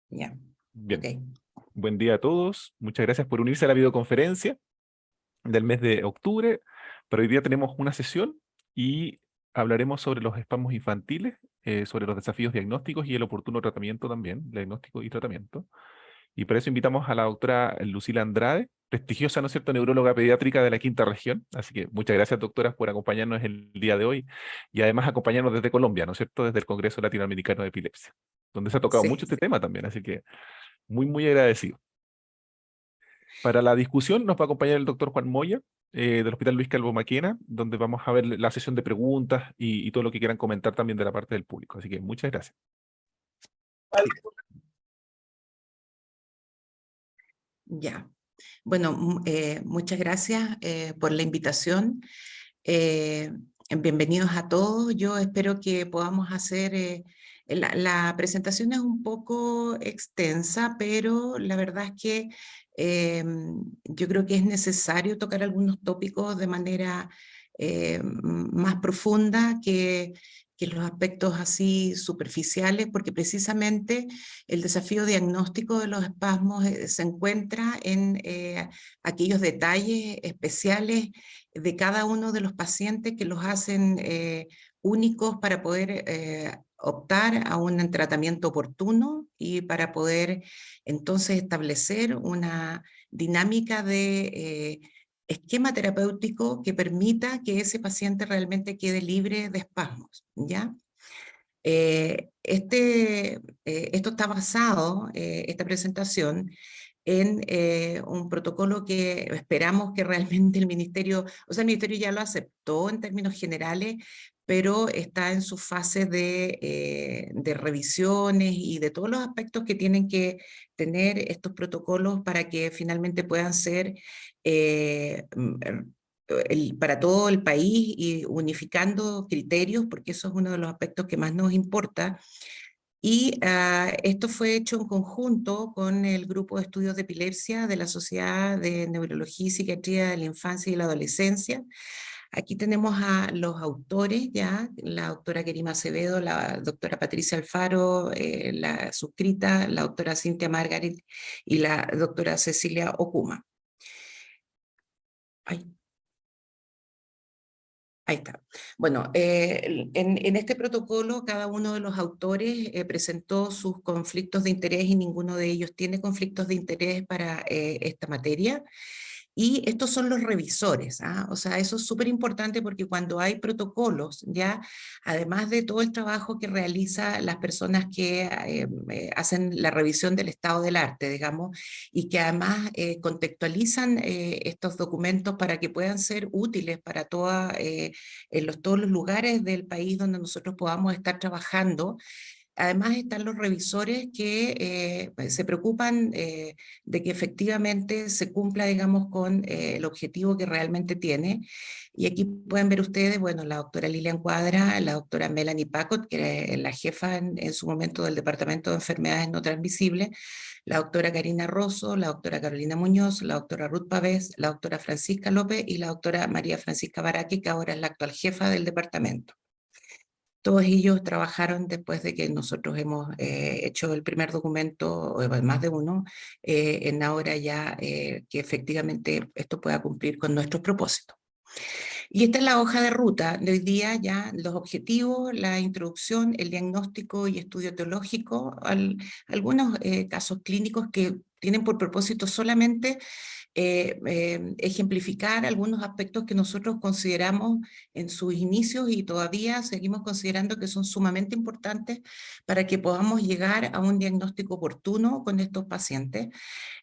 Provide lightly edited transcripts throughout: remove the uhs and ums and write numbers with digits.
Ya, Bien, ok. buen día a todos. Muchas gracias por unirse a la videoconferencia del mes de octubre. Pero hoy día tenemos una sesión y hablaremos sobre los espasmos infantiles, sobre los desafíos diagnósticos y el oportuno tratamiento también, diagnóstico y tratamiento. Y para eso invitamos a la doctora Lucila Andrade, prestigiosa, ¿no es cierto?, neuróloga pediátrica de la Quinta Región. Así que muchas gracias, doctoras, por acompañarnos el día de hoy y además acompañarnos desde Colombia, ¿no es cierto?, desde el Congreso Latinoamericano de Epilepsia, donde se ha tocado mucho Sí, este tema también. Así que muy agradecido. Para la discusión nos va a acompañar el doctor Juan Moya, del Hospital Luis Calvo Maquena, donde vamos a ver la sesión de preguntas y todo lo que quieran comentar también de la parte del público. Así que muchas gracias. ya. Bueno, muchas gracias por la invitación. Eh, Bienvenidos a todos. Yo espero que podamos hacer... la presentación es un poco extensa, pero la verdad es que yo creo que es necesario tocar algunos tópicos de manera más profunda que los aspectos así superficiales, porque precisamente el desafío diagnóstico de los espasmos se encuentra en aquellos detalles especiales de cada uno de los pacientes que los hacen únicos para poder optar a un tratamiento oportuno y para poder entonces establecer una dinámica de esquema terapéutico que permita que ese paciente realmente quede libre de espasmos, ¿ya? Esto está basado, esta presentación, en un protocolo que esperamos que realmente el Ministerio, o sea, el Ministerio ya lo aceptó en términos generales, pero está en su fase de revisiones y de todos los aspectos que tienen que tener estos protocolos para que finalmente puedan ser para todo el país y unificando criterios, porque eso es uno de los aspectos que más nos importa. Y esto fue hecho en conjunto con el Grupo de Estudios de Epilepsia de la Sociedad de Neurología y Psiquiatría de la Infancia y la Adolescencia. Aquí tenemos a los autores, ya, la doctora Kerima Acevedo, la doctora Patricia Alfaro, la suscrita, la doctora Cintia Margarit y la doctora Cecilia Okuma. Ay. Ahí está. Bueno, en este protocolo cada uno de los autores presentó sus conflictos de interés y ninguno de ellos tiene conflictos de interés para esta materia. Y estos son los revisores, ¿ah? O sea, eso es súper importante porque cuando hay protocolos, ya, además de todo el trabajo que realizan las personas que hacen la revisión del estado del arte, digamos, y que además contextualizan estos documentos para que puedan ser útiles para todos los lugares del país donde nosotros podamos estar trabajando. Además están los revisores que se preocupan de que efectivamente se cumpla, digamos, con el objetivo que realmente tiene. Y aquí pueden ver ustedes, bueno, la doctora Lilian Cuadra, la doctora Melanie Pacot, que era la jefa en su momento del Departamento de Enfermedades No Transmisibles, la doctora Karina Rosso, la doctora Carolina Muñoz, la doctora Ruth Pavés, la doctora Francisca López y la doctora María Francisca Baraki, que ahora es la actual jefa del departamento. Todos ellos trabajaron después de que nosotros hemos hecho el primer documento, o más de uno, en ahora ya que efectivamente esto pueda cumplir con nuestros propósitos. Y esta es la hoja de ruta de hoy día, ya los objetivos, la introducción, el diagnóstico y estudio teológico, algunos casos clínicos que tienen por propósito solamente ejemplificar algunos aspectos que nosotros consideramos en sus inicios y todavía seguimos considerando que son sumamente importantes para que podamos llegar a un diagnóstico oportuno con estos pacientes.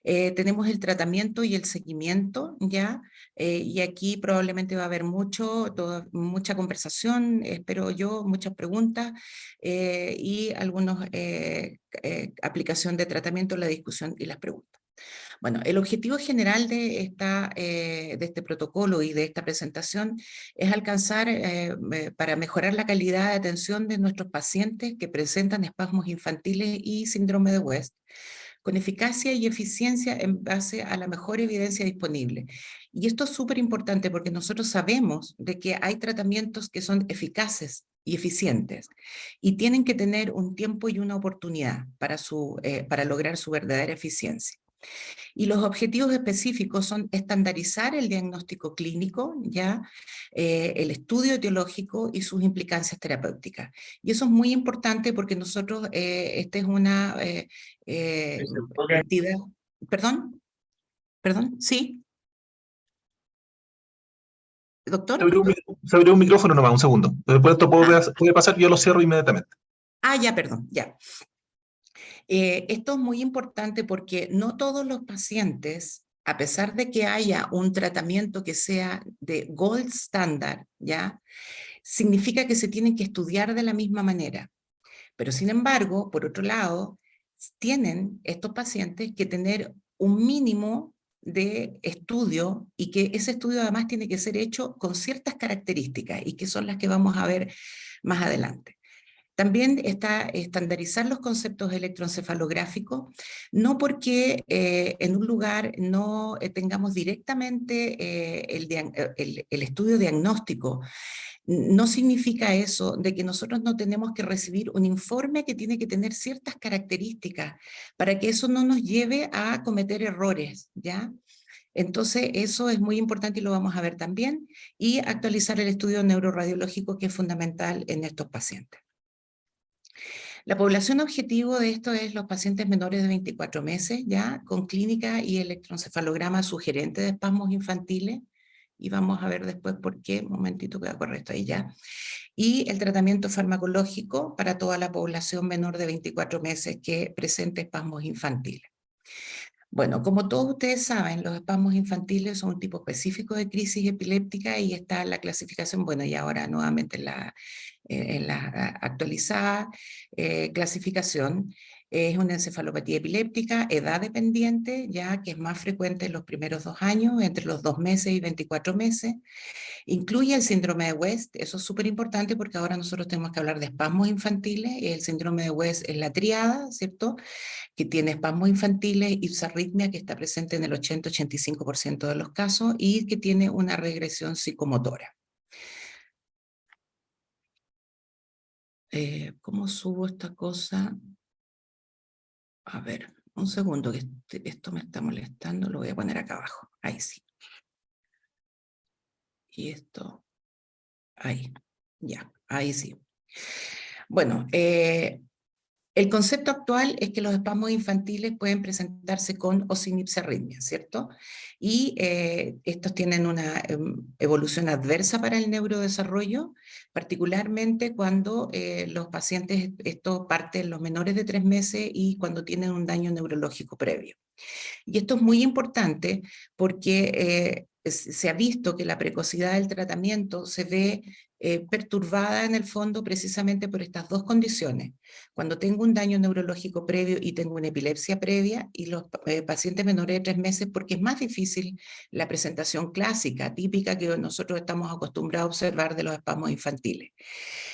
Tenemos el tratamiento y el seguimiento, ¿ya? Y aquí probablemente va a haber mucha conversación, espero yo, muchas preguntas y algunos aplicación de tratamiento, la discusión y las preguntas. Bueno, el objetivo general de este protocolo y de esta presentación es alcanzar para mejorar la calidad de atención de nuestros pacientes que presentan espasmos infantiles y síndrome de West, con eficacia y eficiencia en base a la mejor evidencia disponible. Y esto es súper importante porque nosotros sabemos de que hay tratamientos que son eficaces y eficientes, y tienen que tener un tiempo y una oportunidad para lograr su verdadera eficiencia. Y los objetivos específicos son estandarizar el diagnóstico clínico, ¿ya? El estudio etiológico y sus implicancias terapéuticas. Y eso es muy importante porque nosotros, esta es una entidad... ¿Perdón? ¿Perdón? ¿Sí? ¿Doctor? Se abrió un micrófono nomás, un segundo. Después esto puede pasar, yo lo cierro inmediatamente. Ya, perdón, ya. Esto es muy importante porque no todos los pacientes, a pesar de que haya un tratamiento que sea de gold standard, ¿ya? Significa que se tienen que estudiar de la misma manera. Pero sin embargo, por otro lado, tienen estos pacientes que tener un mínimo de estudio y que ese estudio además tiene que ser hecho con ciertas características y que son las que vamos a ver más adelante. También está estandarizar los conceptos electroencefalográficos, no porque en un lugar no tengamos directamente el estudio diagnóstico, no significa eso de que nosotros no tenemos que recibir un informe que tiene que tener ciertas características para que eso no nos lleve a cometer errores, ¿ya? Entonces, eso es muy importante y lo vamos a ver también, y actualizar el estudio neuroradiológico que es fundamental en estos pacientes. La población objetivo de esto es los pacientes menores de 24 meses, ya con clínica y electroencefalograma sugerente de espasmos infantiles, y vamos a ver después por qué, un momentito queda correcto ahí ya, y el tratamiento farmacológico para toda la población menor de 24 meses que presente espasmos infantiles. Bueno, como todos ustedes saben, los espasmos infantiles son un tipo específico de crisis epiléptica y está en la clasificación, bueno, y ahora nuevamente en la actualizada clasificación, es una encefalopatía epiléptica, edad dependiente, ya que es más frecuente en los primeros 2 años, entre los 2 meses y 24 meses. Incluye el síndrome de West, eso es súper importante porque ahora nosotros tenemos que hablar de espasmos infantiles, y el síndrome de West es la triada, ¿cierto? Que tiene espasmos infantiles, ipsarritmia, que está presente en el 80-85% de los casos, y que tiene una regresión psicomotora. ¿Cómo subo esta cosa? A ver, un segundo, que esto me está molestando, lo voy a poner acá abajo, ahí sí. Y esto, ahí, ya, ahí sí. Bueno, el concepto actual es que los espasmos infantiles pueden presentarse con o sin ipsarritmia, ¿cierto? Y estos tienen una evolución adversa para el neurodesarrollo, particularmente cuando los pacientes, esto parte en los menores de 3 meses y cuando tienen un daño neurológico previo. Y esto es muy importante porque se ha visto que la precocidad del tratamiento se ve perturbada en el fondo precisamente por estas dos condiciones. Cuando tengo un daño neurológico previo y tengo una epilepsia previa, y los pacientes menores de 3 meses, porque es más difícil la presentación clásica, típica que nosotros estamos acostumbrados a observar de los espasmos infantiles.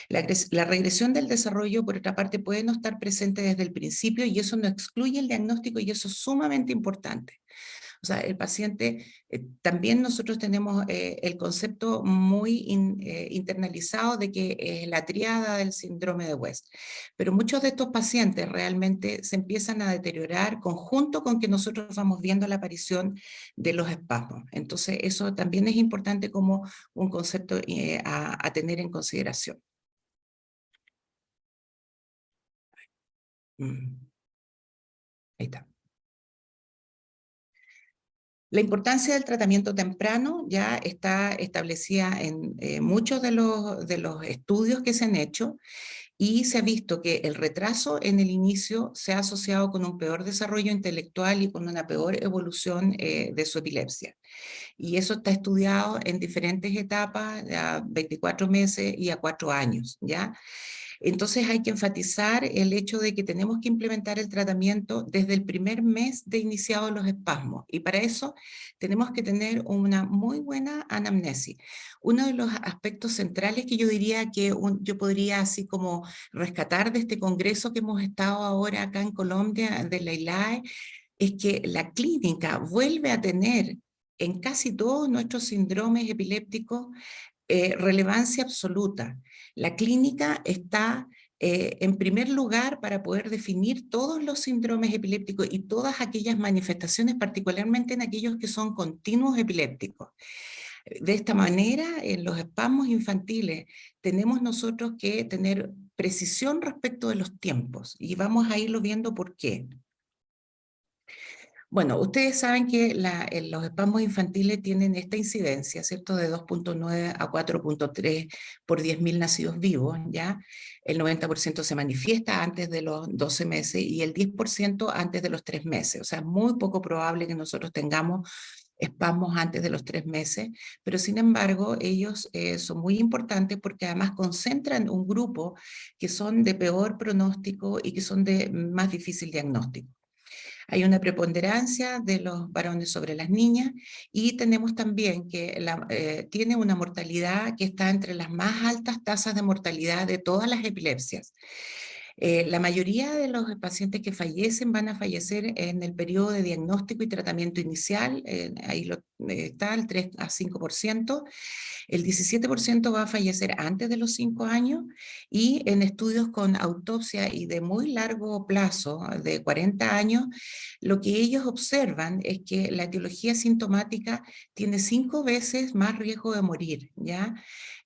La regresión del desarrollo, por otra parte, puede no estar presente desde el principio y eso no excluye el diagnóstico, y eso es sumamente importante. O sea, el paciente, también nosotros tenemos el concepto muy internalizado de que es la triada del síndrome de West. Pero muchos de estos pacientes realmente se empiezan a deteriorar conjunto con que nosotros vamos viendo la aparición de los espasmos. Entonces, eso también es importante como un concepto a tener en consideración. Ahí está. La importancia del tratamiento temprano ya está establecida en muchos de los estudios que se han hecho, y se ha visto que el retraso en el inicio se ha asociado con un peor desarrollo intelectual y con una peor evolución de su epilepsia. Y eso está estudiado en diferentes etapas, a 24 meses y a 4 años, ¿ya? Entonces hay que enfatizar el hecho de que tenemos que implementar el tratamiento desde el primer mes de iniciados los espasmos, y para eso tenemos que tener una muy buena anamnesis. Uno de los aspectos centrales que yo diría que yo podría así como rescatar de este congreso que hemos estado ahora acá en Colombia, de la ILAE, es que la clínica vuelve a tener en casi todos nuestros síndromes epilépticos Relevancia absoluta. La clínica está en primer lugar para poder definir todos los síndromes epilépticos y todas aquellas manifestaciones, particularmente en aquellos que son continuos epilépticos. De esta manera, en los espasmos infantiles tenemos nosotros que tener precisión respecto de los tiempos y vamos a irlo viendo por qué. Bueno, ustedes saben que los espasmos infantiles tienen esta incidencia, ¿cierto? De 2.9 a 4.3 por 10.000 nacidos vivos, ¿ya? El 90% se manifiesta antes de los 12 meses y el 10% antes de los 3 meses. O sea, es muy poco probable que nosotros tengamos espasmos antes de los 3 meses, pero sin embargo ellos son muy importantes porque además concentran un grupo que son de peor pronóstico y que son de más difícil diagnóstico. Hay una preponderancia de los varones sobre las niñas y tenemos también que tiene una mortalidad que está entre las más altas tasas de mortalidad de todas las epilepsias. La mayoría de los pacientes que fallecen van a fallecer en el periodo de diagnóstico y tratamiento inicial, ahí está el 3 a 5%, el 17% va a fallecer antes de los 5 años y en estudios con autopsia y de muy largo plazo, de 40 años, lo que ellos observan es que la etiología sintomática tiene 5 veces más riesgo de morir, ¿ya?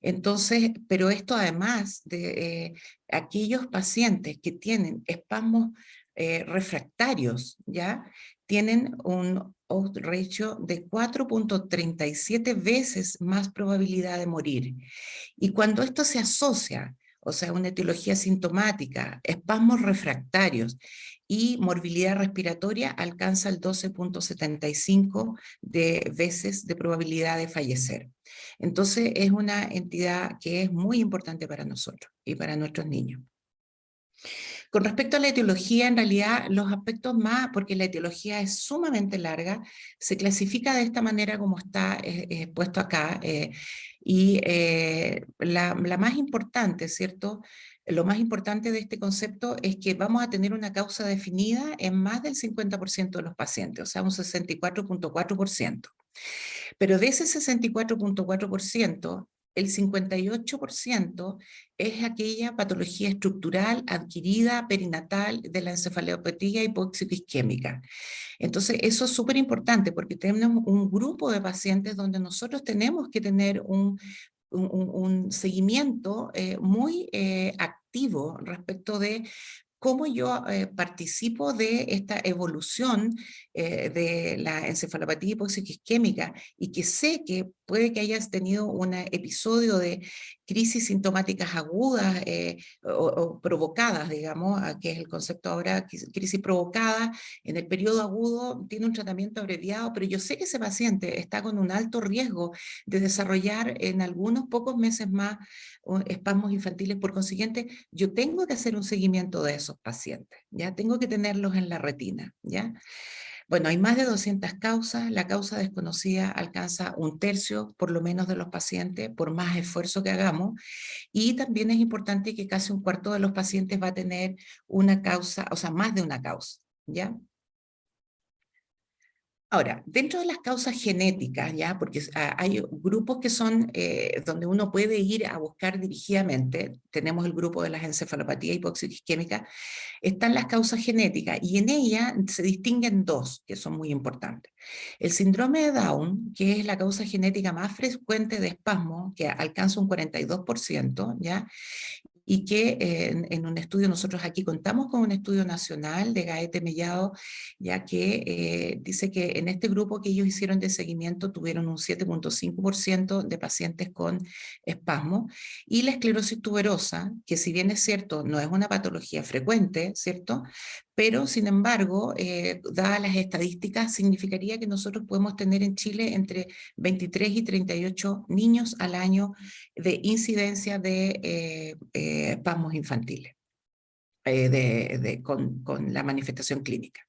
Entonces, pero esto además de aquellos pacientes que tienen espasmos refractarios, ¿ya? Tienen un odds ratio de 4.37 veces más probabilidad de morir. Y cuando esto se asocia, o sea, una etiología sintomática, espasmos refractarios y morbilidad respiratoria, alcanza el 12.75 de veces de probabilidad de fallecer. Entonces es una entidad que es muy importante para nosotros y para nuestros niños. Con respecto a la etiología, en realidad los aspectos más, porque la etiología es sumamente larga, se clasifica de esta manera como está puesto acá, y la más importante, ¿cierto? Lo más importante de este concepto es que vamos a tener una causa definida en más del 50% de los pacientes, o sea, un 64.4%. Pero de ese 64.4%, el 58% es aquella patología estructural adquirida perinatal de la encefalopatía hipóxico-isquémica. Entonces, eso es súper importante porque tenemos un grupo de pacientes donde nosotros tenemos que tener un seguimiento muy activo respecto de cómo yo participo de esta evolución de la encefalopatía hipóxico-isquémica y que sé que puede que hayas tenido un episodio de crisis sintomáticas agudas o provocadas, digamos, que es el concepto ahora, crisis provocada en el periodo agudo, tiene un tratamiento abreviado, pero yo sé que ese paciente está con un alto riesgo de desarrollar en algunos pocos meses más espasmos infantiles. Por consiguiente, yo tengo que hacer un seguimiento de esos pacientes, ¿ya? Tengo que tenerlos en la retina, ¿ya? Bueno, hay más de 200 causas, la causa desconocida alcanza 1/3 por lo menos de los pacientes, por más esfuerzo que hagamos, y también es importante que casi 1/4 de los pacientes va a tener una causa, o sea, más de una causa, ¿ya? Ahora, dentro de las causas genéticas, ¿ya? Porque hay grupos que son donde uno puede ir a buscar dirigidamente, tenemos el grupo de las encefalopatías hipóxico-isquémicas, están las causas genéticas y en ellas se distinguen 2 que son muy importantes. El síndrome de Down, que es la causa genética más frecuente de espasmo, que alcanza un 42%, ¿ya? Y que en un estudio, nosotros aquí contamos con un estudio nacional de Gaete Mellado, ya que dice que en este grupo que ellos hicieron de seguimiento tuvieron un 7.5% de pacientes con espasmo, y la esclerosis tuberosa, que si bien es cierto, no es una patología frecuente, ¿cierto? Pero sin embargo, dadas las estadísticas, significaría que nosotros podemos tener en Chile entre 23 y 38 niños al año de incidencia de espasmos infantiles con la manifestación clínica.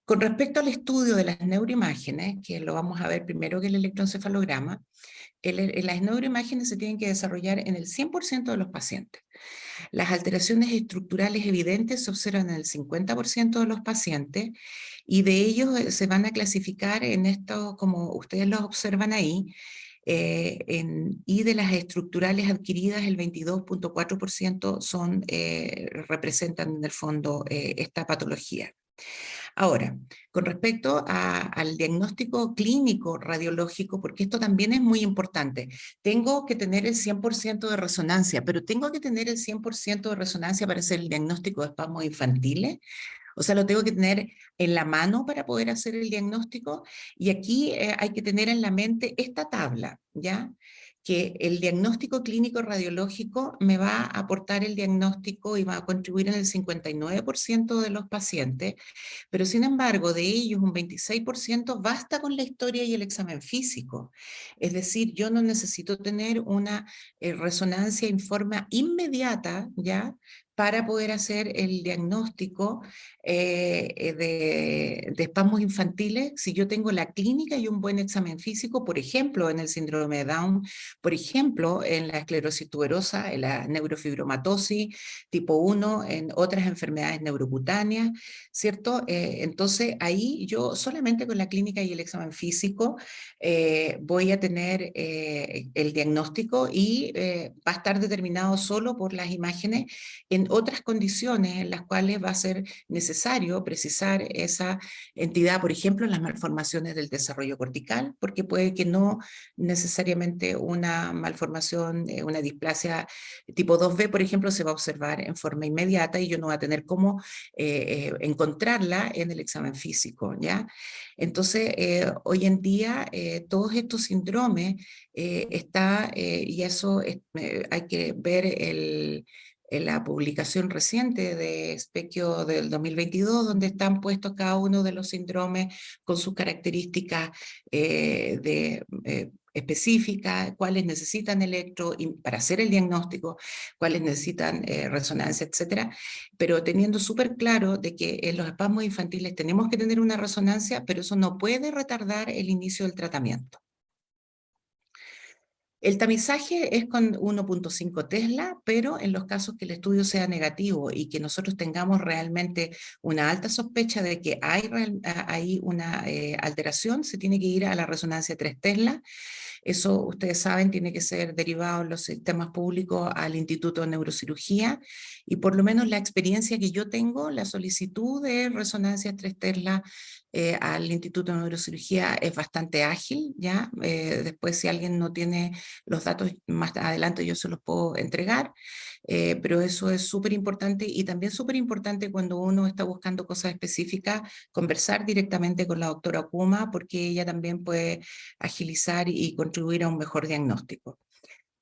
Con respecto al estudio de las neuroimágenes, que lo vamos a ver primero que el electroencefalograma, las neuroimágenes se tienen que desarrollar en el 100% de los pacientes. Las alteraciones estructurales evidentes se observan en el 50% de los pacientes y de ellos se van a clasificar en esto, como ustedes lo observan ahí, y de las estructurales adquiridas el 22.4% representan en el fondo esta patología. Ahora, con respecto al diagnóstico clínico radiológico, porque esto también es muy importante, tengo que tener el 100% de resonancia, pero tengo que tener el 100% de resonancia para hacer el diagnóstico de espasmos infantiles. O sea, lo tengo que tener en la mano para poder hacer el diagnóstico. Y aquí hay que tener en la mente esta tabla, ¿ya? Que el diagnóstico clínico radiológico me va a aportar el diagnóstico y va a contribuir en el 59% de los pacientes, pero sin embargo, de ellos un 26% basta con la historia y el examen físico. Es decir, yo no necesito tener una resonancia en forma inmediata, ¿ya?, para poder hacer el diagnóstico de espasmos infantiles, si yo tengo la clínica y un buen examen físico, por ejemplo, en el síndrome de Down, por ejemplo, en la esclerosis tuberosa, en la neurofibromatosis tipo 1, en otras enfermedades neurocutáneas, ¿cierto? Entonces, ahí yo solamente con la clínica y el examen físico voy a tener el diagnóstico y va a estar determinado solo por las imágenes en otras condiciones en las cuales va a ser necesario precisar esa entidad, por ejemplo, en las malformaciones del desarrollo cortical, porque puede que no necesariamente una malformación, una displasia tipo 2B, por ejemplo, se va a observar en forma inmediata y yo no voy a tener cómo encontrarla en el examen físico, ¿ya? Entonces, hoy en día, todos estos síndromes y eso hay que ver en la publicación reciente de Specchio del 2022, donde están puestos cada uno de los síndromes con sus características específicas, cuáles necesitan electro para hacer el diagnóstico, cuáles necesitan resonancia, etcétera, pero teniendo súper claro de que en los espasmos infantiles tenemos que tener una resonancia, pero eso no puede retardar el inicio del tratamiento. El tamizaje es con 1.5 Tesla, pero en los casos que el estudio sea negativo y que nosotros tengamos realmente una alta sospecha de que hay una alteración, se tiene que ir a la resonancia 3 Tesla. Eso, ustedes saben, tiene que ser derivado en los sistemas públicos al Instituto de Neurocirugía, y por lo menos la experiencia que yo tengo, la solicitud de resonancia 3 Tesla al Instituto de Neurocirugía es bastante ágil, ¿ya? Después, si alguien no tiene los datos, más adelante yo se los puedo entregar, pero eso es súper importante, y también súper importante cuando uno está buscando cosas específicas, conversar directamente con la doctora Kuma, porque ella también puede agilizar y contribuir a un mejor diagnóstico.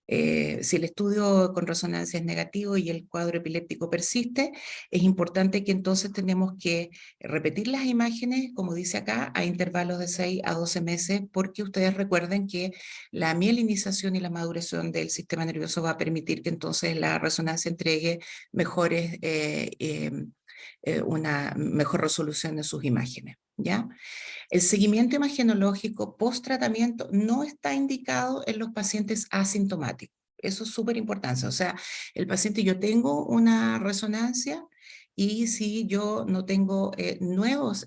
Si el estudio con resonancia es negativo y el cuadro epiléptico persiste, es importante que entonces tenemos que repetir las imágenes, como dice acá, a intervalos de 6 a 12 meses, porque ustedes recuerden que la mielinización y la maduración del sistema nervioso va a permitir que entonces la resonancia entregue una mejor resolución de sus imágenes, ¿ya? El seguimiento imagenológico post-tratamiento no está indicado en los pacientes asintomáticos. Eso es súper importante. O sea, el paciente, yo tengo una resonancia, y si yo no tengo nuevas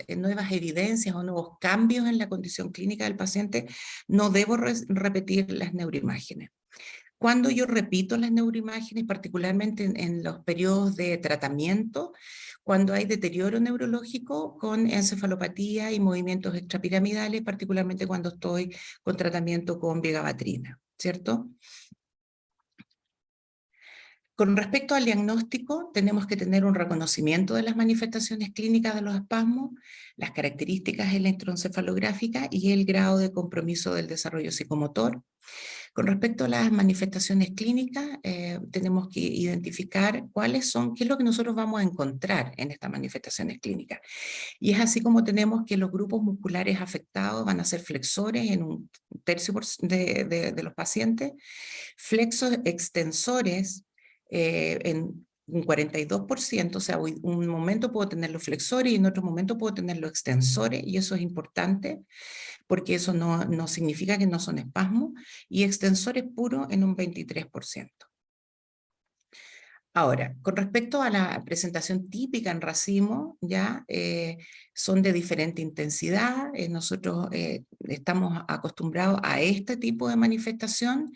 evidencias o nuevos cambios en la condición clínica del paciente, no debo repetir las neuroimágenes. Cuando yo repito las neuroimágenes, particularmente en los periodos de tratamiento, cuando hay deterioro neurológico con encefalopatía y movimientos extrapiramidales, particularmente cuando estoy con tratamiento con vigabatrina, ¿cierto? Con respecto al diagnóstico, tenemos que tener un reconocimiento de las manifestaciones clínicas de los espasmos, las características electroencefalográficas y el grado de compromiso del desarrollo psicomotor. Con respecto a las manifestaciones clínicas, tenemos que identificar qué es lo que nosotros vamos a encontrar en estas manifestaciones clínicas. Y es así como tenemos que los grupos musculares afectados van a ser flexores en un tercio de los pacientes, flexos extensores en un 42%, o sea, un momento puedo tener los flexores y en otro momento puedo tener los extensores, y eso es importante, porque eso no significa que no son espasmos, y extensores puros en un 23%. Ahora, con respecto a la presentación típica en racimo, ya son de diferente intensidad. Nosotros estamos acostumbrados a este tipo de manifestación.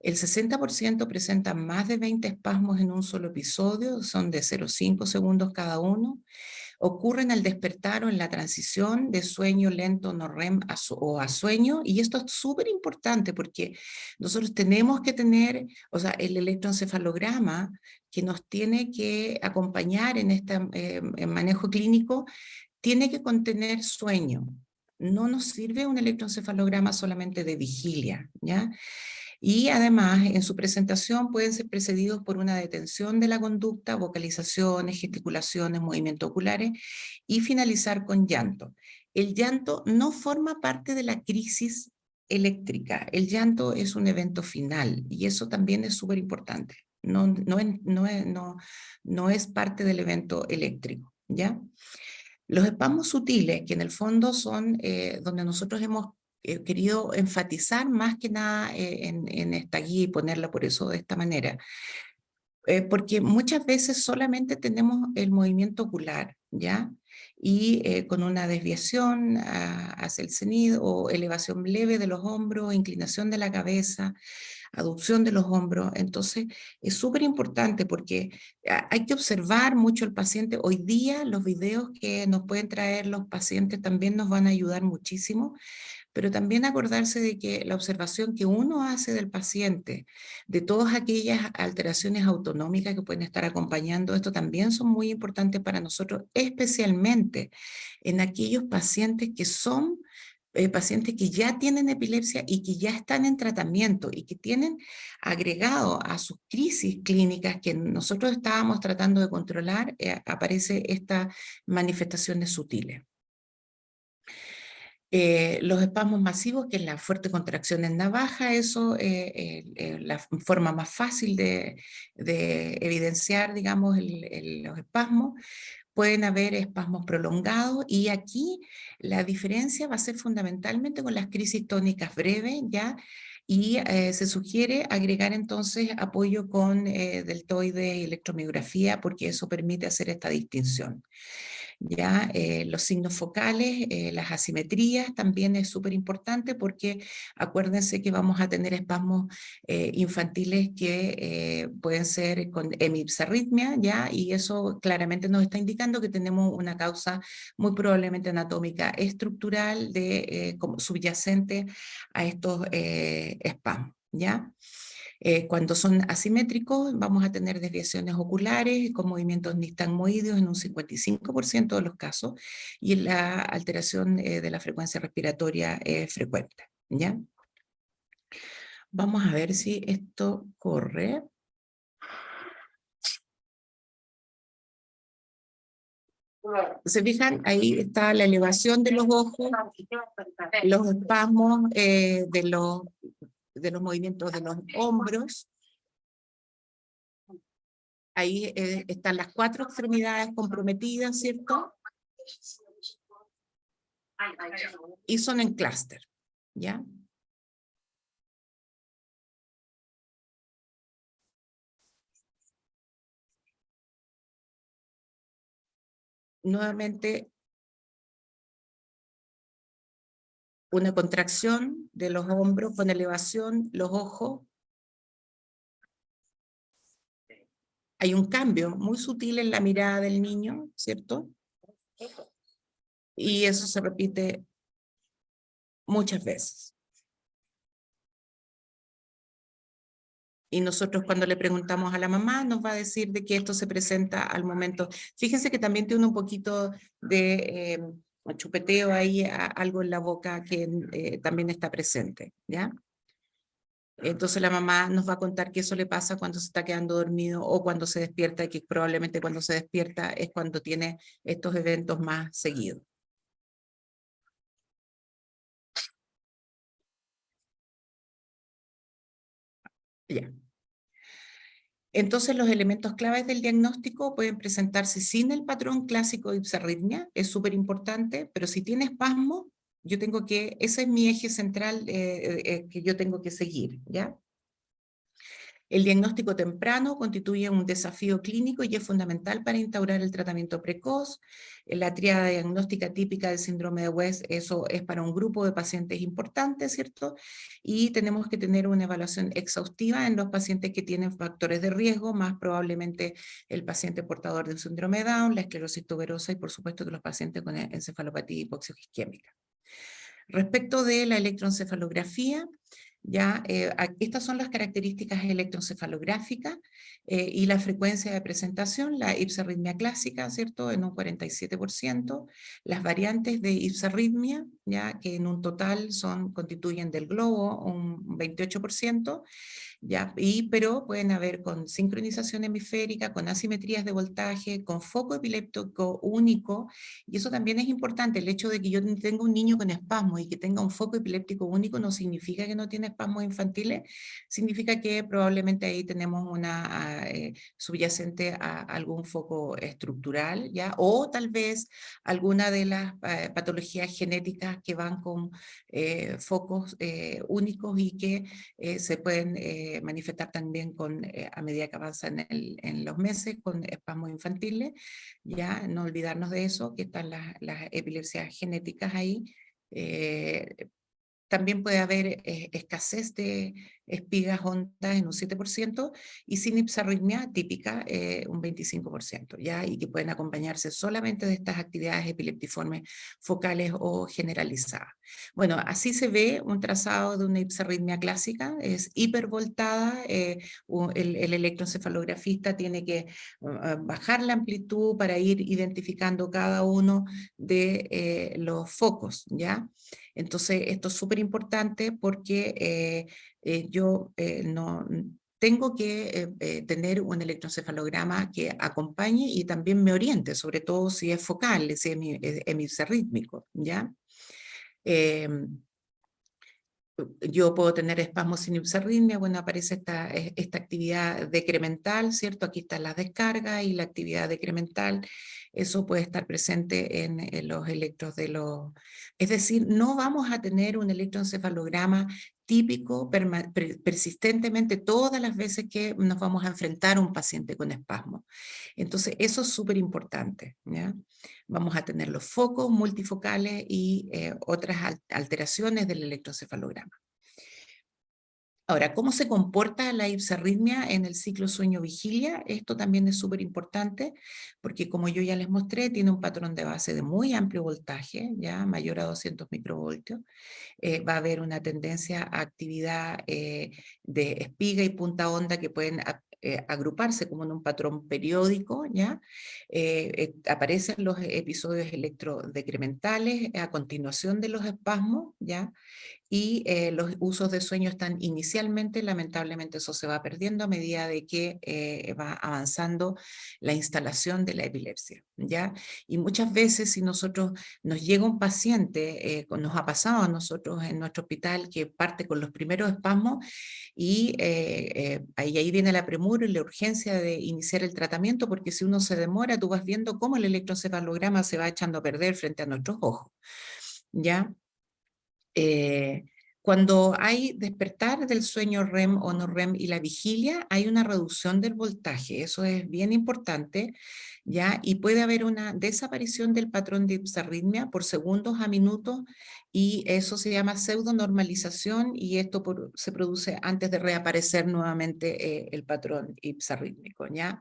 El 60% presenta más de 20 espasmos en un solo episodio, son de 0,5 segundos cada uno. Ocurren al despertar o en la transición de sueño lento no REM o a sueño, y esto es súper importante porque nosotros tenemos que tener, o sea, el electroencefalograma que nos tiene que acompañar en este manejo clínico tiene que contener sueño. No nos sirve un electroencefalograma solamente de vigilia, ¿ya? Y además, en su presentación pueden ser precedidos por una detención de la conducta, vocalizaciones, gesticulaciones, movimientos oculares y finalizar con llanto. El llanto no forma parte de la crisis eléctrica. El llanto es un evento final y eso también es súper importante. No es parte del evento eléctrico, ¿ya? Los espasmos sutiles, que en el fondo son donde nosotros hemos querido enfatizar más que nada en esta guía y ponerla por eso de esta manera, porque muchas veces solamente tenemos el movimiento ocular, ¿ya? Y con una desviación hacia el cenit o elevación leve de los hombros, inclinación de la cabeza, aducción de los hombros. Entonces es súper importante porque hay que observar mucho al paciente. Hoy día los videos que nos pueden traer los pacientes también nos van a ayudar muchísimo, pero también acordarse de que la observación que uno hace del paciente, de todas aquellas alteraciones autonómicas que pueden estar acompañando esto, también son muy importantes para nosotros, especialmente en aquellos pacientes que son pacientes que ya tienen epilepsia y que ya están en tratamiento y que tienen agregado a sus crisis clínicas que nosotros estábamos tratando de controlar, aparece estas manifestaciones sutiles. Los espasmos masivos, que es la fuerte contracción en navaja, eso la forma más fácil de evidenciar, digamos, los espasmos. Pueden haber espasmos prolongados y aquí la diferencia va a ser fundamentalmente con las crisis tónicas breves, ¿ya? Y se sugiere agregar entonces apoyo con deltoides y electromiografía porque eso permite hacer esta distinción. Ya, los signos focales, las asimetrías también es súper importante porque acuérdense que vamos a tener espasmos infantiles que pueden ser con hemipsarritmia, ¿ya? Y eso claramente nos está indicando que tenemos una causa muy probablemente anatómica estructural como subyacente a estos espasmos, ¿ya? Cuando son asimétricos vamos a tener desviaciones oculares con movimientos nistagmoideos en un 55% de los casos y la alteración de la frecuencia respiratoria es frecuente, ¿ya? Vamos a ver si esto corre. ¿Se fijan? Ahí está la elevación de los ojos, los espasmos de los movimientos de los hombros. Ahí están las 4 extremidades comprometidas, ¿cierto? Y son en clúster, ¿ya? Nuevamente, una contracción de los hombros con elevación, los ojos. Hay un cambio muy sutil en la mirada del niño, ¿cierto? Y eso se repite muchas veces. Y nosotros cuando le preguntamos a la mamá nos va a decir de que esto se presenta al momento. Fíjense que también tiene un poquito de chupeteo ahí, algo en la boca que también está presente, ¿ya? Entonces la mamá nos va a contar que eso le pasa cuando se está quedando dormido o cuando se despierta, y que probablemente cuando se despierta es cuando tiene estos eventos más seguidos. Ya. Entonces los elementos claves del diagnóstico pueden presentarse sin el patrón clásico de ipsarritmia, es súper importante, pero si tiene espasmo, ese es mi eje central que yo tengo que seguir, ¿ya? El diagnóstico temprano constituye un desafío clínico y es fundamental para instaurar el tratamiento precoz. La tríada diagnóstica típica del síndrome de West, eso es para un grupo de pacientes importante, ¿cierto? Y tenemos que tener una evaluación exhaustiva en los pacientes que tienen factores de riesgo, más probablemente el paciente portador de un síndrome de Down, la esclerosis tuberosa y por supuesto que los pacientes con encefalopatía hipoxia-isquémica. Respecto de la electroencefalografía, ya, estas son las características electroencefalográficas y la frecuencia de presentación, la ipsarritmia clásica, ¿cierto? En un 47%, las variantes de ipsarritmia, ya, que en un total constituyen del globo un 28%, ¿ya? Pero pueden haber con sincronización hemisférica, con asimetrías de voltaje, con foco epiléptico único, y eso también es importante. El hecho de que yo tenga un niño con espasmos y que tenga un foco epiléptico único no significa que no tiene espasmos infantiles, significa que probablemente ahí tenemos una subyacente a algún foco estructural, ¿ya? O tal vez alguna de las patologías genéticas que van con focos únicos y que se pueden manifestar también a medida que avanzan en los meses con espasmos infantiles. Ya no olvidarnos de eso, que están las epilepsias genéticas ahí. También puede haber escasez de espigas hondas en un 7% y sinipsarritmia típica un 25%, ¿ya? Y que pueden acompañarse solamente de estas actividades epileptiformes focales o generalizadas. Bueno, así se ve un trazado de una ipsarritmia clásica, es hipervoltada, el electroencefalografista tiene que bajar la amplitud para ir identificando cada uno de los focos, ¿ya? Entonces, esto es súper importante porque yo no tengo que tener un electroencefalograma que acompañe y también me oriente, sobre todo si es focal, si es hemisarrítmico, ¿ya? Yo puedo tener espasmos sin ipsarritmia, bueno, aparece esta actividad decremental, ¿cierto? Aquí están las descargas y la actividad decremental, eso puede estar presente en los electros de los... Es decir, no vamos a tener un electroencefalograma típico persistentemente todas las veces que nos vamos a enfrentar a un paciente con espasmo. Entonces, eso es súper importante, ¿ya? Vamos a tener los focos multifocales y otras alteraciones del electroencefalograma. Ahora, ¿cómo se comporta la ipsarritmia en el ciclo sueño-vigilia? Esto también es súper importante porque, como yo ya les mostré, tiene un patrón de base de muy amplio voltaje, ya mayor a 200 microvoltios. Va a haber una tendencia a actividad de espiga y punta onda que pueden agruparse como en un patrón periódico, ¿ya? Aparecen los episodios electrodecrementales a continuación de los espasmos, ¿ya? Y los usos de sueño están inicialmente, lamentablemente eso se va perdiendo a medida de que va avanzando la instalación de la epilepsia, ¿ya? Y muchas veces si nos llega un paciente, nos ha pasado a nosotros en nuestro hospital que parte con los primeros espasmos y ahí viene la premura y la urgencia de iniciar el tratamiento, porque si uno se demora, tú vas viendo cómo el electroencefalograma se va echando a perder frente a nuestros ojos, ¿ya? Cuando hay despertar del sueño REM o no REM y la vigilia, hay una reducción del voltaje, eso es bien importante, ¿ya? Y puede haber una desaparición del patrón de ipsarritmia por segundos a minutos, y eso se llama pseudonormalización, y esto se produce antes de reaparecer nuevamente el patrón ipsarrítmico, ¿ya?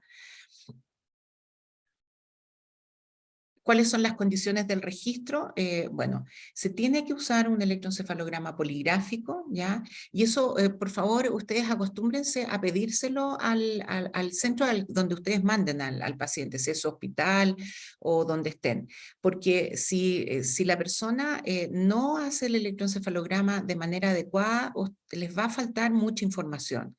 ¿Cuáles son las condiciones del registro? Bueno, se tiene que usar un electroencefalograma poligráfico, ¿ya? Y eso, por favor, ustedes acostúmbrense a pedírselo al centro donde ustedes manden al paciente, si es hospital o donde estén. Porque si la persona no hace el electroencefalograma de manera adecuada, les va a faltar mucha información.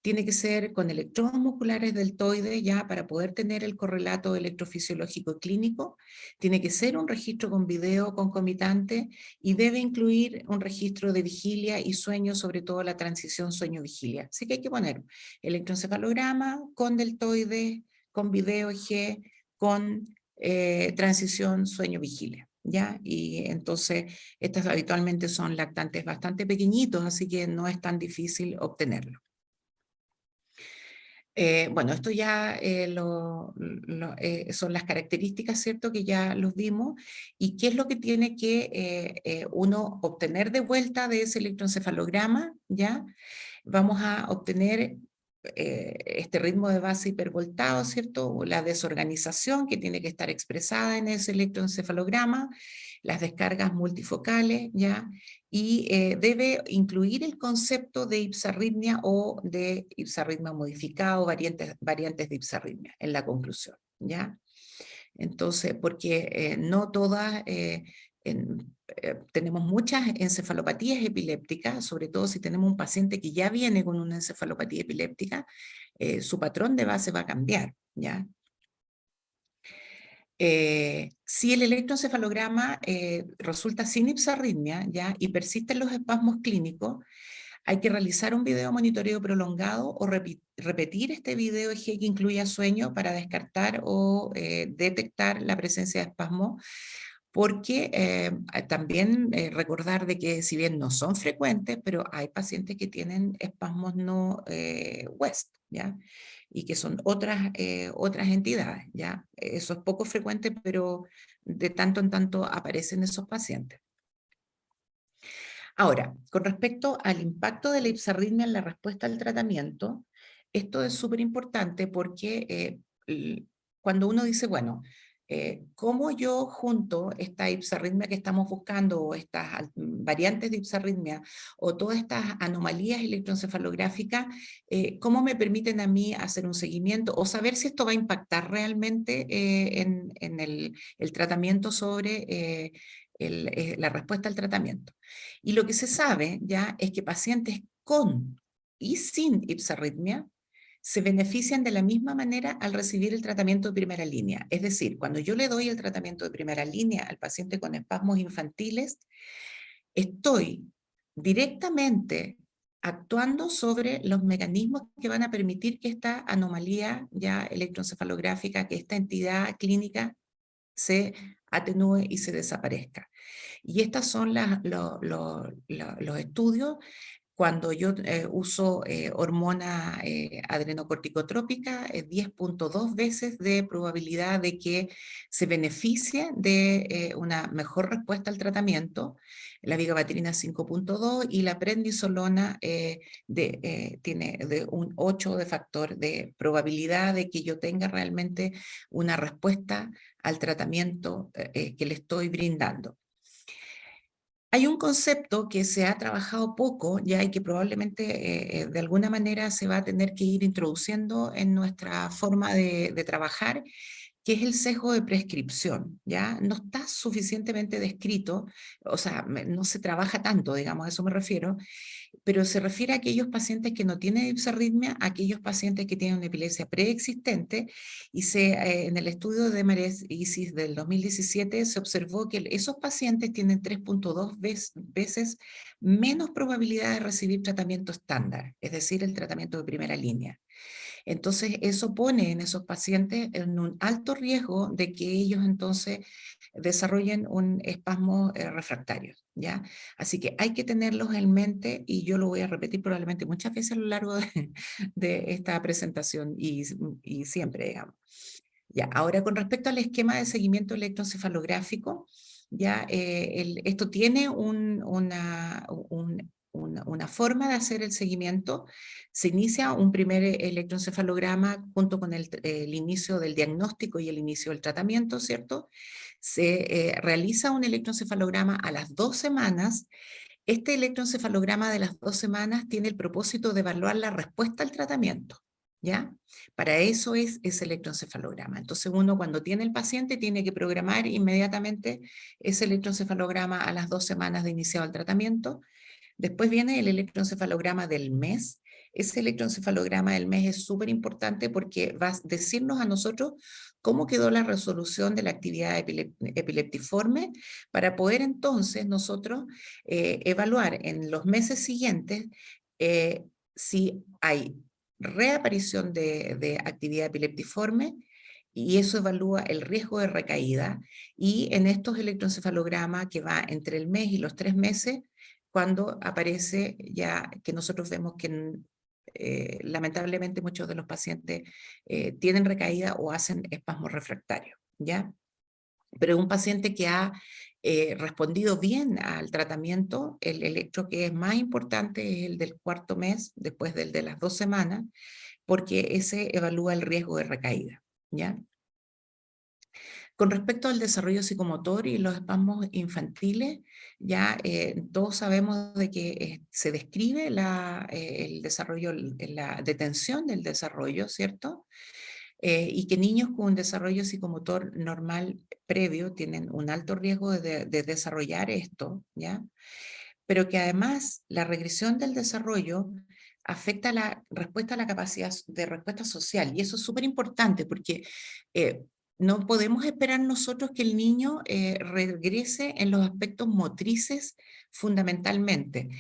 Tiene que ser con electrodos musculares deltoides ya para poder tener el correlato electrofisiológico clínico. Tiene que ser un registro con video concomitante y debe incluir un registro de vigilia y sueño, sobre todo la transición sueño-vigilia. Así que hay que poner electroencefalograma con deltoides, con video G, con transición sueño-vigilia. ¿Ya? Y entonces estas habitualmente son lactantes bastante pequeñitos, así que no es tan difícil obtenerlo. Bueno, esto ya son las características, ¿cierto? Que ya los vimos. ¿Y qué es lo que tiene que uno obtener de vuelta de ese electroencefalograma? ¿Ya? Vamos a obtener este ritmo de base hipervoltado, ¿cierto? O la desorganización que tiene que estar expresada en ese electroencefalograma, las descargas multifocales, ¿ya? Y debe incluir el concepto de ipsarritmia o de ipsarritmia modificada o variantes de ipsarritmia en la conclusión, ¿ya? Entonces, porque no todas, tenemos muchas encefalopatías epilépticas, sobre todo si tenemos un paciente que ya viene con una encefalopatía epiléptica, su patrón de base va a cambiar, ¿ya? Si el electroencefalograma resulta sin ipsarritmia, ¿ya? Y persisten los espasmos clínicos, hay que realizar un video monitoreo prolongado o repetir este video EG que incluya sueño para descartar o detectar la presencia de espasmo, porque también recordar de que si bien no son frecuentes, pero hay pacientes que tienen espasmos no West, ¿ya? Y que son otras entidades, ¿ya? Eso es poco frecuente, pero de tanto en tanto aparecen esos pacientes. Ahora, con respecto al impacto de la ipsarritmia en la respuesta al tratamiento, esto es súper importante porque cuando uno dice, bueno, ¿cómo yo junto esta ipsarritmia que estamos buscando o estas variantes de ipsarritmia o todas estas anomalías electroencefalográficas, cómo me permiten a mí hacer un seguimiento o saber si esto va a impactar realmente en el tratamiento sobre la respuesta al tratamiento? Y lo que se sabe ya es que pacientes con y sin ipsarritmia se benefician de la misma manera al recibir el tratamiento de primera línea. Es decir, cuando yo le doy el tratamiento de primera línea al paciente con espasmos infantiles, estoy directamente actuando sobre los mecanismos que van a permitir que esta anomalía ya electroencefalográfica, que esta entidad clínica se atenúe y se desaparezca. Y estos son los estudios cuando yo uso hormona adrenocorticotrópica, 10.2 veces de probabilidad de que se beneficie de una mejor respuesta al tratamiento, la vigabatrina 5.2 y la prednisolona tiene de un 8 de factor de probabilidad de que yo tenga realmente una respuesta al tratamiento que le estoy brindando. Hay un concepto que se ha trabajado poco ya y que probablemente de alguna manera se va a tener que ir introduciendo en nuestra forma de trabajar, que es el sesgo de prescripción, ¿ya? No está suficientemente descrito, o sea, no se trabaja tanto, digamos, a eso me refiero, pero se refiere a aquellos pacientes que no tienen ipsarritmia, a aquellos pacientes que tienen una epilepsia preexistente, y en el estudio de Mares-Isis del 2017 se observó que esos pacientes tienen 3.2 veces menos probabilidad de recibir tratamiento estándar, es decir, el tratamiento de primera línea. Entonces, eso pone en esos pacientes en un alto riesgo de que ellos entonces desarrollen un espasmo refractario, ¿ya? Así que hay que tenerlos en mente y yo lo voy a repetir probablemente muchas veces a lo largo de esta presentación y siempre, digamos. Ya, ahora con respecto al esquema de seguimiento electroencefalográfico, ya esto tiene una forma de hacer el seguimiento. Se inicia un primer electroencefalograma junto con el inicio del diagnóstico y el inicio del tratamiento, ¿cierto? Se realiza un electroencefalograma a las 2 semanas. Este electroencefalograma de las 2 semanas tiene el propósito de evaluar la respuesta al tratamiento, ¿ya? Para eso es ese electroencefalograma. Entonces uno cuando tiene el paciente tiene que programar inmediatamente ese electroencefalograma a las 2 semanas de iniciado el tratamiento. Después viene el electroencefalograma del mes. Ese electroencefalograma del mes es súper importante porque va a decirnos a nosotros cómo quedó la resolución de la actividad epileptiforme para poder entonces nosotros evaluar en los meses siguientes si hay reaparición de actividad epileptiforme, y eso evalúa el riesgo de recaída. Y en estos electroencefalogramas que va entre el mes y los 3 meses, cuando aparece ya que nosotros vemos que lamentablemente muchos de los pacientes tienen recaída o hacen espasmos refractarios, ¿ya? Pero un paciente que ha respondido bien al tratamiento, el electro que es más importante es el del cuarto mes, después del de las 2 semanas, porque ese evalúa el riesgo de recaída, ¿ya? Con respecto al desarrollo psicomotor y los espasmos infantiles, ya todos sabemos de que se describe el desarrollo, la detención del desarrollo, ¿cierto? Y que niños con un desarrollo psicomotor normal previo tienen un alto riesgo de desarrollar esto, ¿ya? Pero que además la regresión del desarrollo afecta la respuesta a la capacidad de respuesta social, y eso es súper importante porque no podemos esperar nosotros que el niño regrese en los aspectos motrices fundamentalmente.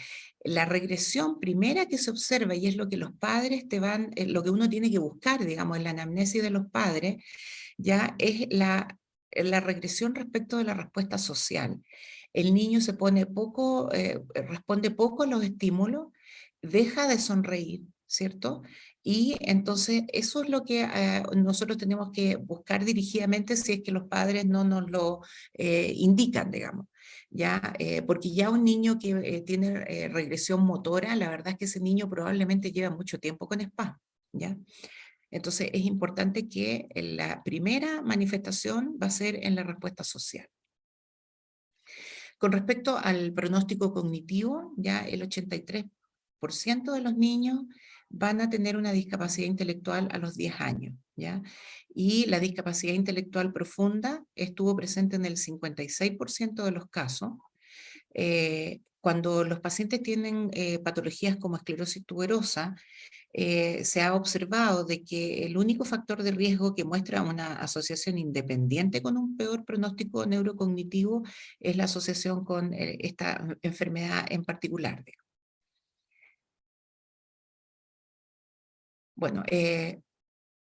La regresión primera que se observa, y es lo que los padres te van, lo que uno tiene que buscar, digamos, en la anamnesis de los padres, ya es la regresión respecto de la respuesta social. El niño se pone poco, responde poco a los estímulos, deja de sonreír, ¿cierto? Y entonces eso es lo que nosotros tenemos que buscar dirigidamente si es que los padres no nos lo indican, digamos. ¿Ya? Porque ya un niño que tiene regresión motora, la verdad es que ese niño probablemente lleva mucho tiempo con espasmo, ¿ya? Entonces es importante que la primera manifestación va a ser en la respuesta social. Con respecto al pronóstico cognitivo, ya el 83% de los niños van a tener una discapacidad intelectual a los 10 años, ¿ya? Y la discapacidad intelectual profunda estuvo presente en el 56% de los casos. Cuando los pacientes tienen patologías como esclerosis tuberosa, se ha observado de que el único factor de riesgo que muestra una asociación independiente con un peor pronóstico neurocognitivo es la asociación con esta enfermedad en particular. Bueno,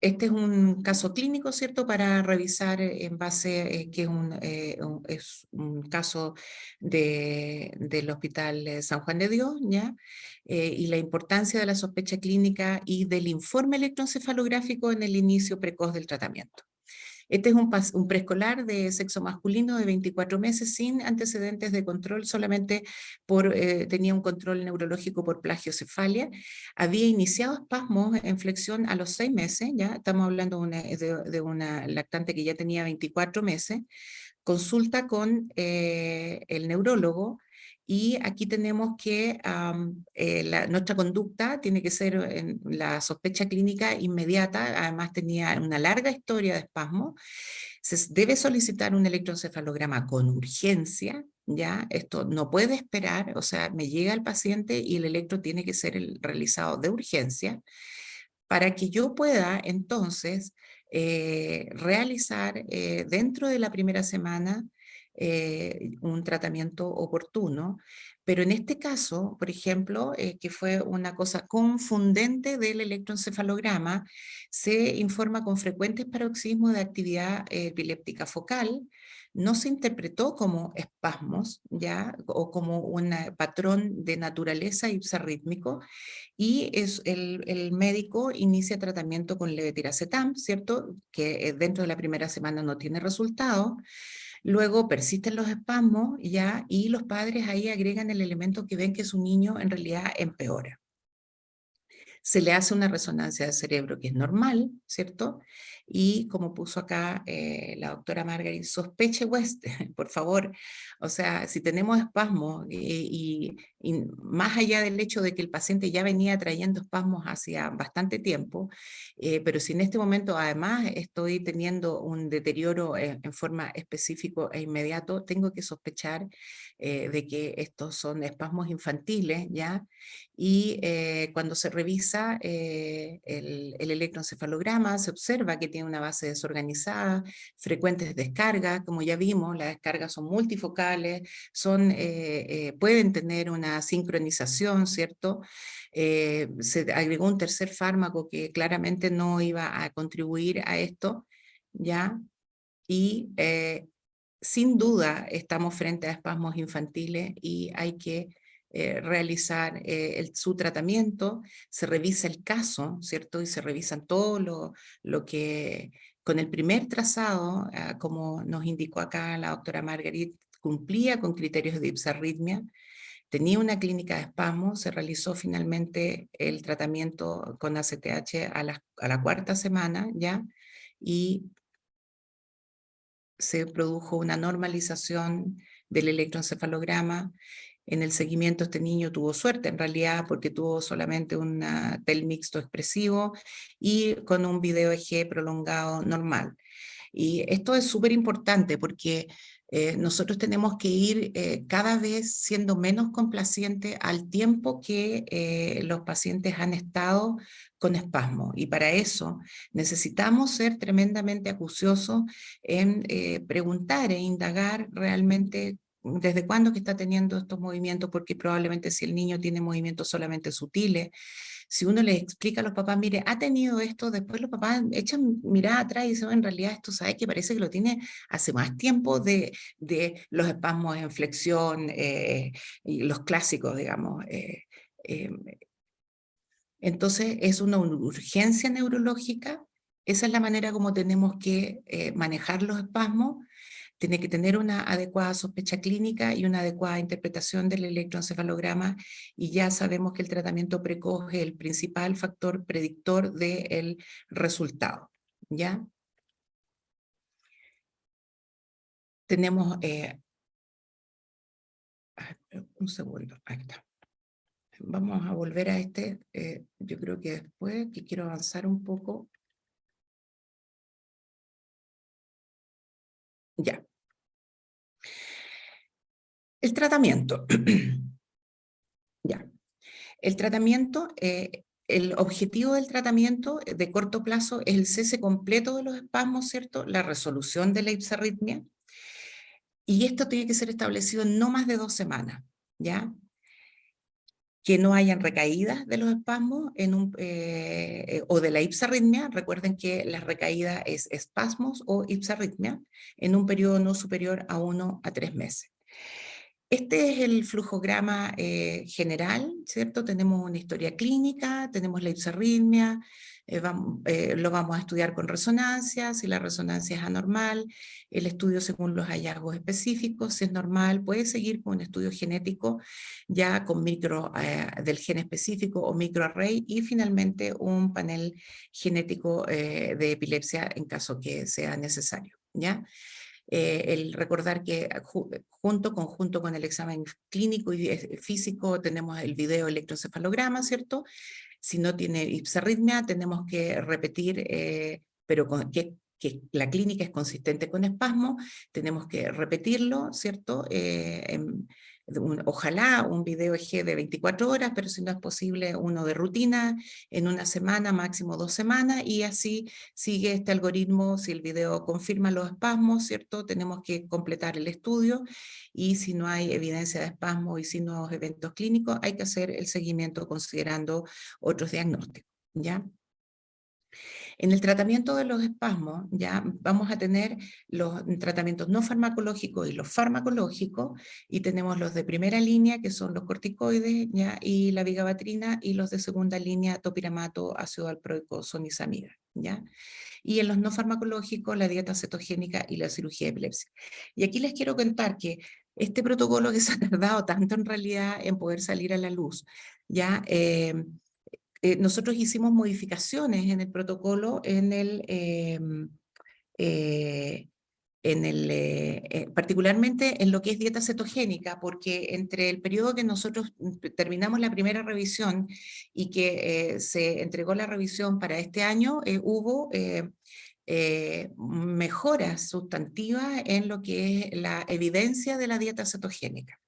este es un caso clínico, ¿cierto? Para revisar en base, que es un caso del Hospital San Juan de Dios, ¿ya? Y la importancia de la sospecha clínica y del informe electroencefalográfico en el inicio precoz del tratamiento. Este es un preescolar de sexo masculino de 24 meses sin antecedentes de control, solamente tenía un control neurológico por plagiocefalia. Había iniciado espasmos en flexión a los 6 meses, ya estamos hablando de una lactante que ya tenía 24 meses. Consulta con el neurólogo. Y aquí tenemos que nuestra conducta tiene que ser en la sospecha clínica inmediata, además tenía una larga historia de espasmo. Se debe solicitar un electroencefalograma con urgencia, ¿ya? Esto no puede esperar, o sea, me llega el paciente y el electro tiene que ser realizado de urgencia para que yo pueda entonces realizar dentro de la primera semana un tratamiento oportuno, pero en este caso, por ejemplo, que fue una cosa confundente del electroencefalograma, se informa con frecuentes paroxismos de actividad epiléptica focal, no se interpretó como espasmos, ¿ya? O como un patrón de naturaleza ipsarrítmico, y el médico inicia tratamiento con levetiracetam, ¿cierto? Que dentro de la primera semana no tiene resultado. Luego persisten los espasmos, ¿ya? Y los padres ahí agregan el elemento que ven que su niño en realidad empeora. Se le hace una resonancia de cerebro que es normal, ¿cierto? Y como puso acá la doctora Margaret, sospeche West, por favor. O sea, si tenemos espasmos y más allá del hecho de que el paciente ya venía trayendo espasmos hacía bastante tiempo, pero si en este momento además estoy teniendo un deterioro en forma específico e inmediato, tengo que sospechar de que estos son espasmos infantiles, ¿ya? Y cuando se revisa el electroencefalograma, se observa que tiene una base desorganizada, frecuentes descargas, como ya vimos, las descargas son multifocales, pueden tener una sincronización, ¿cierto? Se agregó un tercer fármaco que claramente no iba a contribuir a esto, ¿ya? Y sin duda estamos frente a espasmos infantiles y hay que realizar su tratamiento, se revisa el caso, ¿cierto? Y se revisan todo lo que con el primer trazado, como nos indicó acá la doctora Margarit, cumplía con criterios de ipsarritmia, tenía una clínica de espasmo, se realizó finalmente el tratamiento con ACTH a la cuarta semana ya, y se produjo una normalización del electroencefalograma. En el seguimiento este niño tuvo suerte en realidad porque tuvo solamente un TEL mixto expresivo y con un video EG prolongado normal. Y esto es súper importante porque nosotros tenemos que ir cada vez siendo menos complacientes al tiempo que los pacientes han estado con espasmo. Y para eso necesitamos ser tremendamente acuciosos en preguntar e indagar realmente desde cuándo que está teniendo estos movimientos, porque probablemente si el niño tiene movimientos solamente sutiles, si uno les explica a los papás, mire, ha tenido esto, después los papás echan mirada atrás y dicen, en realidad esto sabe que parece que lo tiene hace más tiempo de los espasmos en flexión y los clásicos, digamos. Eh, entonces es una urgencia neurológica, esa es la manera como tenemos que manejar los espasmos. Tiene que tener una adecuada sospecha clínica y una adecuada interpretación del electroencefalograma, y ya sabemos que el tratamiento precoz es el principal factor predictor del resultado. ¿Ya? Tenemos, un segundo, ahí está. Vamos a volver a este, yo creo que después, que quiero avanzar un poco. Ya. El tratamiento. Ya. El tratamiento, el objetivo del tratamiento de corto plazo es el cese completo de los espasmos, ¿cierto? La resolución de la ipsarritmia. Y esto tiene que ser establecido en no más de 2 semanas, ¿ya? Que no hayan recaídas de los espasmos o de la ipsarritmia. Recuerden que la recaída es espasmos o ipsarritmia en un periodo no superior a 1 a 3 meses. Este es el flujograma general, ¿cierto? Tenemos una historia clínica, tenemos la ipsarritmia, lo vamos a estudiar con resonancia, si la resonancia es anormal, el estudio según los hallazgos específicos, si es normal, puede seguir con un estudio genético ya con micro del gen específico o microarray, y finalmente un panel genético de epilepsia en caso que sea necesario, ¿ya? El recordar que junto con el examen clínico y físico tenemos el video electroencefalograma, ¿cierto? Si no tiene ipsarritmia, tenemos que repetir, pero que la clínica es consistente con espasmo, tenemos que repetirlo, ¿cierto? Ojalá un video EG de 24 horas, pero si no es posible, uno de rutina en una semana, máximo 2 semanas, y así sigue este algoritmo. Si el video confirma los espasmos, ¿cierto? Tenemos que completar el estudio, y si no hay evidencia de espasmo y sin nuevos eventos clínicos, hay que hacer el seguimiento considerando otros diagnósticos, ¿ya? En el tratamiento de los espasmos, ya vamos a tener los tratamientos no farmacológicos y los farmacológicos, y tenemos los de primera línea, que son los corticoides, ya, y la vigabatrina, y los de segunda línea, topiramato, ácido valproico, sonizamida, ya. Y en los no farmacológicos, la dieta cetogénica y la cirugía de epilepsia. Y aquí les quiero contar que este protocolo que se ha tardado tanto en realidad en poder salir a la luz, ya, nosotros hicimos modificaciones en el protocolo particularmente en lo que es dieta cetogénica, porque entre el periodo que nosotros terminamos la primera revisión y que se entregó la revisión para este año, hubo mejoras sustantivas en lo que es la evidencia de la dieta cetogénica.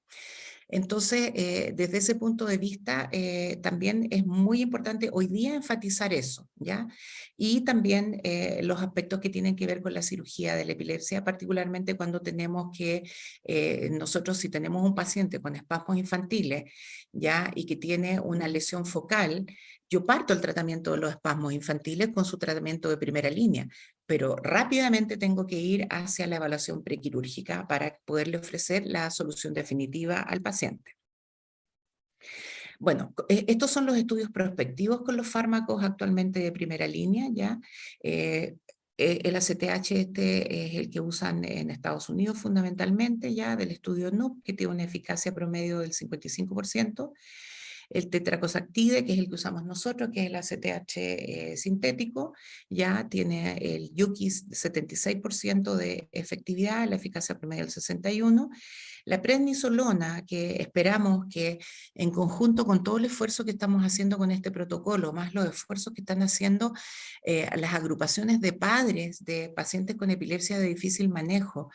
Entonces, desde ese punto de vista, también es muy importante hoy día enfatizar eso, ¿ya? Y también los aspectos que tienen que ver con la cirugía de la epilepsia, particularmente cuando tenemos que, nosotros si tenemos un paciente con espasmos infantiles, ¿ya? Y que tiene una lesión focal, yo parto el tratamiento de los espasmos infantiles con su tratamiento de primera línea, pero rápidamente tengo que ir hacia la evaluación prequirúrgica para poderle ofrecer la solución definitiva al paciente. Bueno, estos son los estudios prospectivos con los fármacos actualmente de primera línea, ¿ya? El ACTH este es el que usan en Estados Unidos fundamentalmente, ya del estudio NUP, que tiene una eficacia promedio del 55%. El tetracosactide, que es el que usamos nosotros, que es el ACTH sintético, ya tiene el UKIS 76% de efectividad, la eficacia promedio del 61%. La prednisolona, que esperamos que en conjunto con todo el esfuerzo que estamos haciendo con este protocolo, más los esfuerzos que están haciendo las agrupaciones de padres de pacientes con epilepsia de difícil manejo,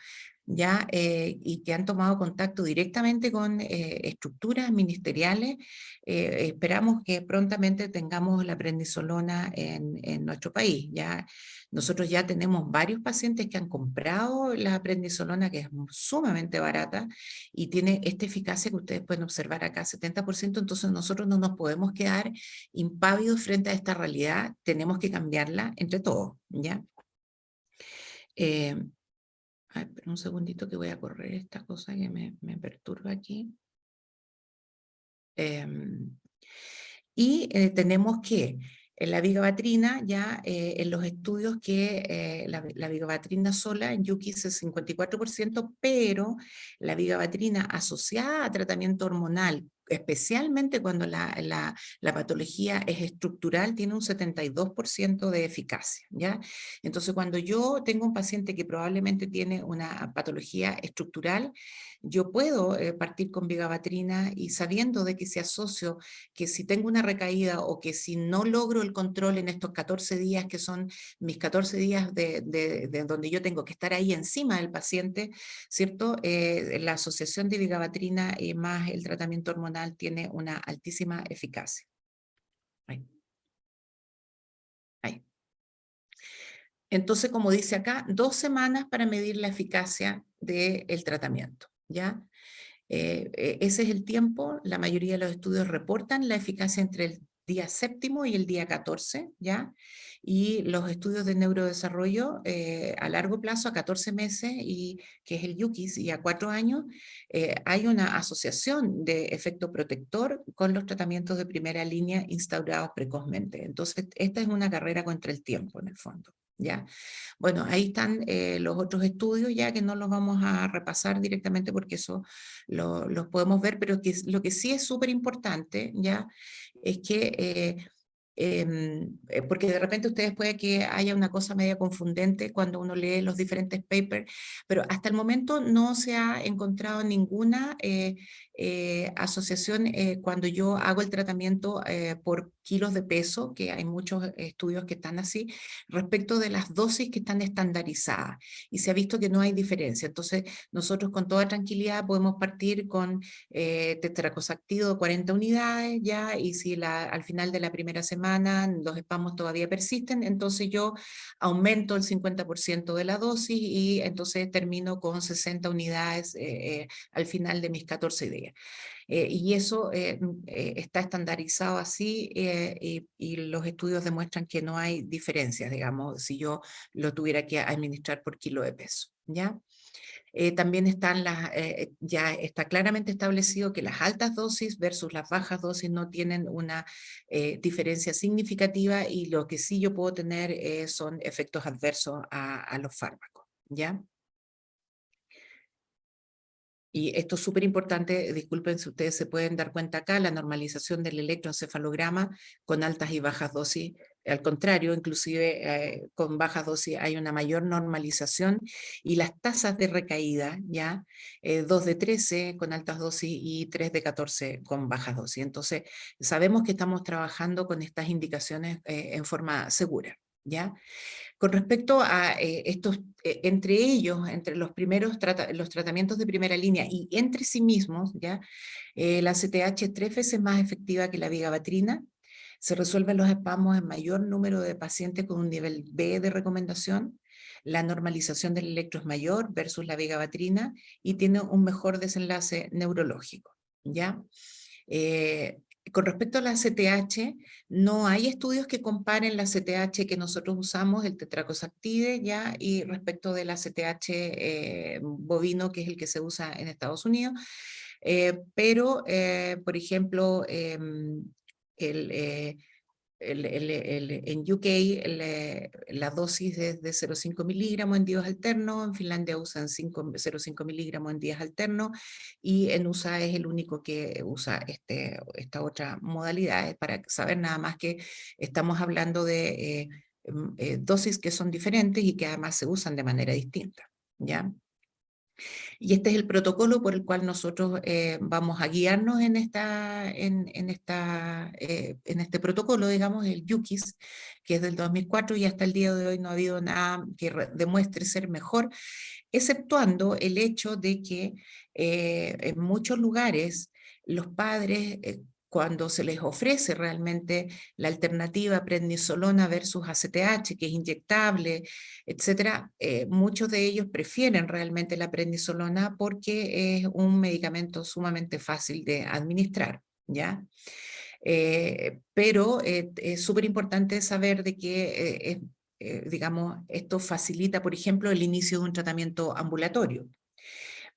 ya, y que han tomado contacto directamente con estructuras ministeriales, esperamos que prontamente tengamos la prednisolona en nuestro país. Ya, nosotros ya tenemos varios pacientes que han comprado la prednisolona, que es sumamente barata, y tiene esta eficacia que ustedes pueden observar acá, 70%, entonces nosotros no nos podemos quedar impávidos frente a esta realidad, tenemos que cambiarla entre todos, ¿ya? Ay, espera un segundito que voy a correr esta cosa que me perturba aquí. Tenemos que la vigabatrina, ya en los estudios que la vigabatrina sola en UKIS es 54%, pero la vigabatrina asociada a tratamiento hormonal, especialmente cuando la patología es estructural, tiene un 72% de eficacia, ¿ya? Entonces, cuando yo tengo un paciente que probablemente tiene una patología estructural, yo puedo partir con vigabatrina y sabiendo de que si asocio que si tengo una recaída o que si no logro el control en estos 14 días, que son mis 14 días de donde yo tengo que estar ahí encima del paciente, ¿cierto? La asociación de vigabatrina más el tratamiento hormonal tiene una altísima eficacia. Ahí. Ahí. Entonces, como dice acá, 2 semanas para medir la eficacia del tratamiento, ¿ya? Ese es el tiempo, la mayoría de los estudios reportan la eficacia entre el día 7º y el día 14, ¿ya? Y los estudios de neurodesarrollo a largo plazo, a 14 meses, y, que es el UKIS, y a 4 años, hay una asociación de efecto protector con los tratamientos de primera línea instaurados precozmente. Entonces, esta es una carrera contra el tiempo, en el fondo, ¿ya? Bueno, ahí están los otros estudios, ya que no los vamos a repasar directamente porque eso los podemos ver, pero lo que sí es súper importante, ¿ya? Es que, porque de repente ustedes puede que haya una cosa media confundente cuando uno lee los diferentes papers, pero hasta el momento no se ha encontrado ninguna asociación cuando yo hago el tratamiento por kilos de peso, que hay muchos estudios que están así, respecto de las dosis que están estandarizadas, y se ha visto que no hay diferencia. Entonces, nosotros con toda tranquilidad podemos partir con tetracosactido 40 unidades, ya, y si al final de la primera semana los espasmos todavía persisten, entonces yo aumento el 50% de la dosis y entonces termino con 60 unidades al final de mis 14 días. Y eso está estandarizado así y los estudios demuestran que no hay diferencias, digamos, si yo lo tuviera que administrar por kilo de peso, ¿ya? También están ya está claramente establecido que las altas dosis versus las bajas dosis no tienen una diferencia significativa, y lo que sí yo puedo tener son efectos adversos a los fármacos, ¿ya? Y esto es súper importante, disculpen si ustedes se pueden dar cuenta acá, la normalización del electroencefalograma con altas y bajas dosis. Al contrario, inclusive con bajas dosis hay una mayor normalización, y las tasas de recaída, ya, 2 de 13 con altas dosis y 3 de 14 con bajas dosis. Entonces, sabemos que estamos trabajando con estas indicaciones en forma segura, ¿ya? Con respecto a estos, entre ellos, entre los primeros los tratamientos de primera línea y entre sí mismos, ¿ya? La CTH es 3 veces más efectiva que la vigabatrina. Se resuelven los espasmos en mayor número de pacientes con un nivel B de recomendación. La normalización del electro es mayor versus la vigabatrina y tiene un mejor desenlace neurológico, ¿ya? Con respecto a la CTH, no hay estudios que comparen la CTH que nosotros usamos, el tetracosactide, ¿ya? Y respecto de la CTH bovino, que es el que se usa en Estados Unidos. Pero, por ejemplo, en UK la dosis es de 0,5 miligramos en días alternos, en Finlandia usan 0,5 miligramos en días alternos, y en USA es el único que usa esta otra modalidad. Es para saber nada más que estamos hablando de dosis que son diferentes y que además se usan de manera distinta, ¿ya? Y este es el protocolo por el cual nosotros vamos a guiarnos en este protocolo, digamos, el UKIS, que es del 2004, y hasta el día de hoy no ha habido nada que demuestre ser mejor, exceptuando el hecho de que en muchos lugares los padres, cuando se les ofrece realmente la alternativa prednisolona versus ACTH, que es inyectable, etcétera, muchos de ellos prefieren realmente la prednisolona porque es un medicamento sumamente fácil de administrar, ¿ya? Pero es súper importante saber de que, digamos, esto facilita, por ejemplo, el inicio de un tratamiento ambulatorio.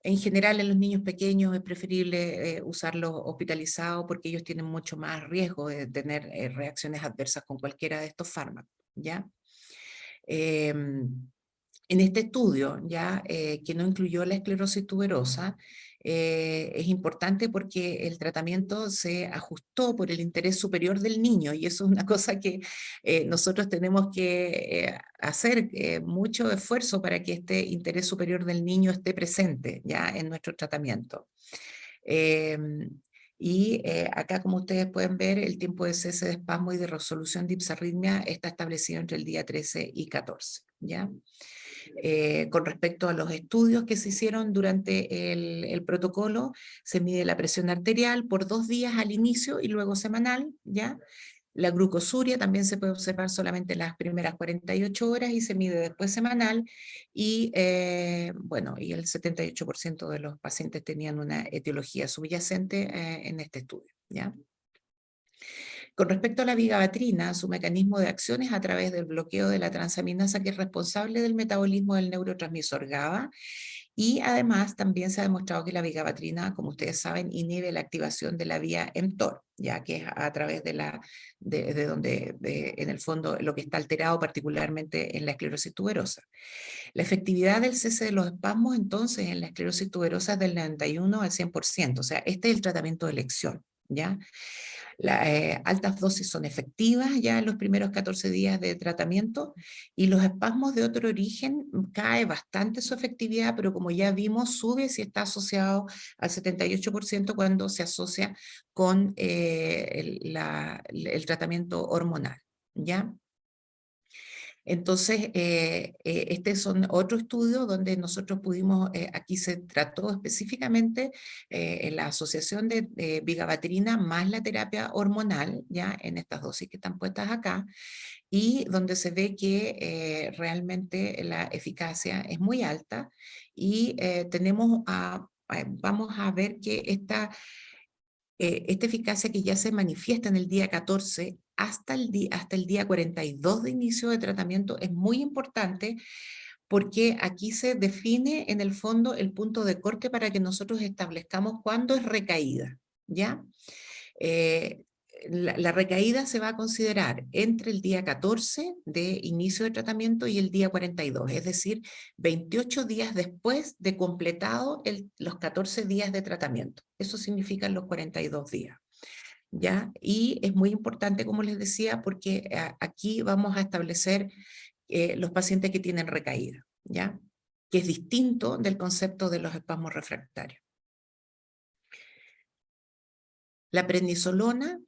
En general, en los niños pequeños es preferible usarlos hospitalizados porque ellos tienen mucho más riesgo de tener reacciones adversas con cualquiera de estos fármacos, ¿ya? En este estudio, ya que no incluyó la esclerosis tuberosa, es importante porque el tratamiento se ajustó por el interés superior del niño, y eso es una cosa que nosotros tenemos que hacer mucho esfuerzo para que este interés superior del niño esté presente ya en nuestro tratamiento. Acá, como ustedes pueden ver, el tiempo de cese de espasmo y de resolución de ipsarritmia está establecido entre el día 13 y 14, ¿ya? Con respecto a los estudios que se hicieron durante el protocolo, se mide la presión arterial por 2 días al inicio y luego semanal, ¿ya? La glucosuria también se puede observar solamente las primeras 48 horas y se mide después semanal, y bueno, y el 78% de los pacientes tenían una etiología subyacente en este estudio, ¿ya? Con respecto a la vigabatrina, su mecanismo de acción es a través del bloqueo de la transaminasa, que es responsable del metabolismo del neurotransmisor GABA, y además también se ha demostrado que la vigabatrina, como ustedes saben, inhibe la activación de la vía mTOR, ya que es a través de donde en el fondo lo que está alterado particularmente en la esclerosis tuberosa. La efectividad del cese de los espasmos entonces en la esclerosis tuberosa es del 91 al 100%, o sea, este es el tratamiento de elección, ¿ya? Las altas dosis son efectivas ya en los primeros 14 días de tratamiento, y los espasmos de otro origen cae bastante su efectividad, pero como ya vimos, sube si está asociado al 78% cuando se asocia con el tratamiento hormonal, ¿ya? Entonces, este son otro estudio donde nosotros pudimos, aquí se trató específicamente en la asociación de vigabatrina más la terapia hormonal, ya en estas dosis que están puestas acá, y donde se ve que realmente la eficacia es muy alta, y vamos a ver que esta eficacia que ya se manifiesta en el día 14 hasta el día 42 de inicio de tratamiento es muy importante, porque aquí se define en el fondo el punto de corte para que nosotros establezcamos cuándo es recaída, ¿ya? La recaída se va a considerar entre el día 14 de inicio de tratamiento y el día 42, es decir, 28 días después de completado los 14 días de tratamiento. Eso significan los 42 días, ¿ya? Y es muy importante, como les decía, porque aquí vamos a establecer los pacientes que tienen recaída, ¿ya? Que es distinto del concepto de los espasmos refractarios. La prednisolona,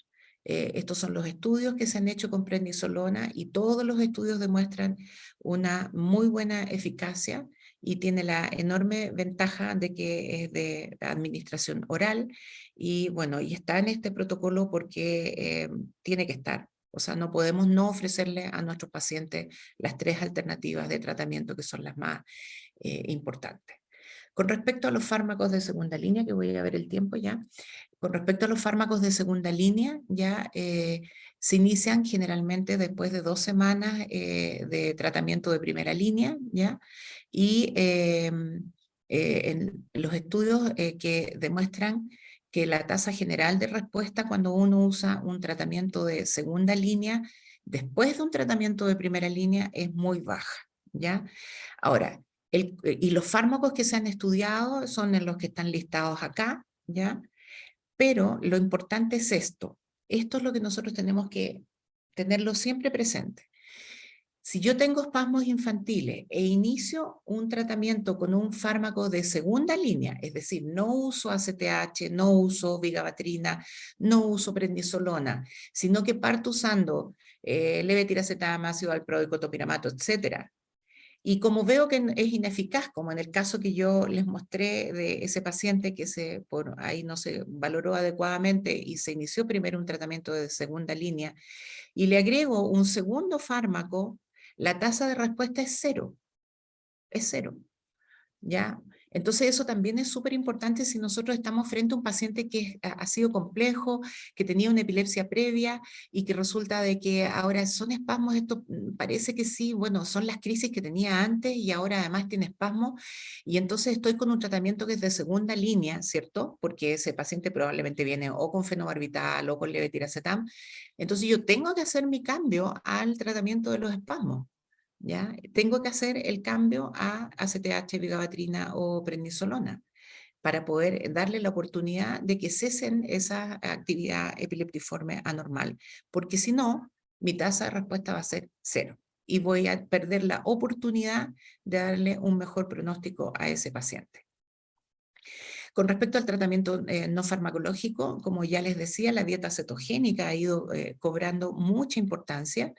estos son los estudios que se han hecho con prednisolona, y todos los estudios demuestran una muy buena eficacia, y tiene la enorme ventaja de que es de administración oral, y bueno, y está en este protocolo porque tiene que estar. O sea, no podemos no ofrecerle a nuestros pacientes las 3 alternativas de tratamiento que son las más importantes. Con respecto a los fármacos de segunda línea, que voy a ver el tiempo ya, con respecto a los fármacos de segunda línea, ya se inician generalmente después de 2 semanas de tratamiento de primera línea, ¿ya? Y en los estudios que demuestran que la tasa general de respuesta cuando uno usa un tratamiento de segunda línea, después de un tratamiento de primera línea, es muy baja, ¿ya? Ahora, y los fármacos que se han estudiado son en los que están listados acá, ¿ya? Pero lo importante es esto. Esto es lo que nosotros tenemos que tenerlo siempre presente. Si yo tengo espasmos infantiles e inicio un tratamiento con un fármaco de segunda línea, es decir, no uso ACTH, no uso vigabatrina, no uso prednisolona, sino que parto usando levetiracetam, ácido valproico, topiramato, etcétera, y como veo que es ineficaz, como en el caso que yo les mostré de ese paciente que por ahí no se valoró adecuadamente y se inició primero un tratamiento de segunda línea, y le agrego un segundo fármaco, la tasa de respuesta es cero, ¿ya? Entonces eso también es súper importante si nosotros estamos frente a un paciente que ha sido complejo, que tenía una epilepsia previa y que resulta de que ahora son espasmos, esto parece que sí, bueno, son las crisis que tenía antes y ahora además tiene espasmos, y entonces estoy con un tratamiento que es de segunda línea, ¿cierto? Porque ese paciente probablemente viene o con fenobarbital o con levetiracetam, entonces yo tengo que hacer mi cambio al tratamiento de los espasmos. ¿Ya? Tengo que hacer el cambio a ACTH, vigabatrina o prednisolona para poder darle la oportunidad de que cesen esa actividad epileptiforme anormal, porque si no, mi tasa de respuesta va a ser cero y voy a perder la oportunidad de darle un mejor pronóstico a ese paciente. Con respecto al tratamiento no farmacológico, como ya les decía, la dieta cetogénica ha ido cobrando mucha importancia,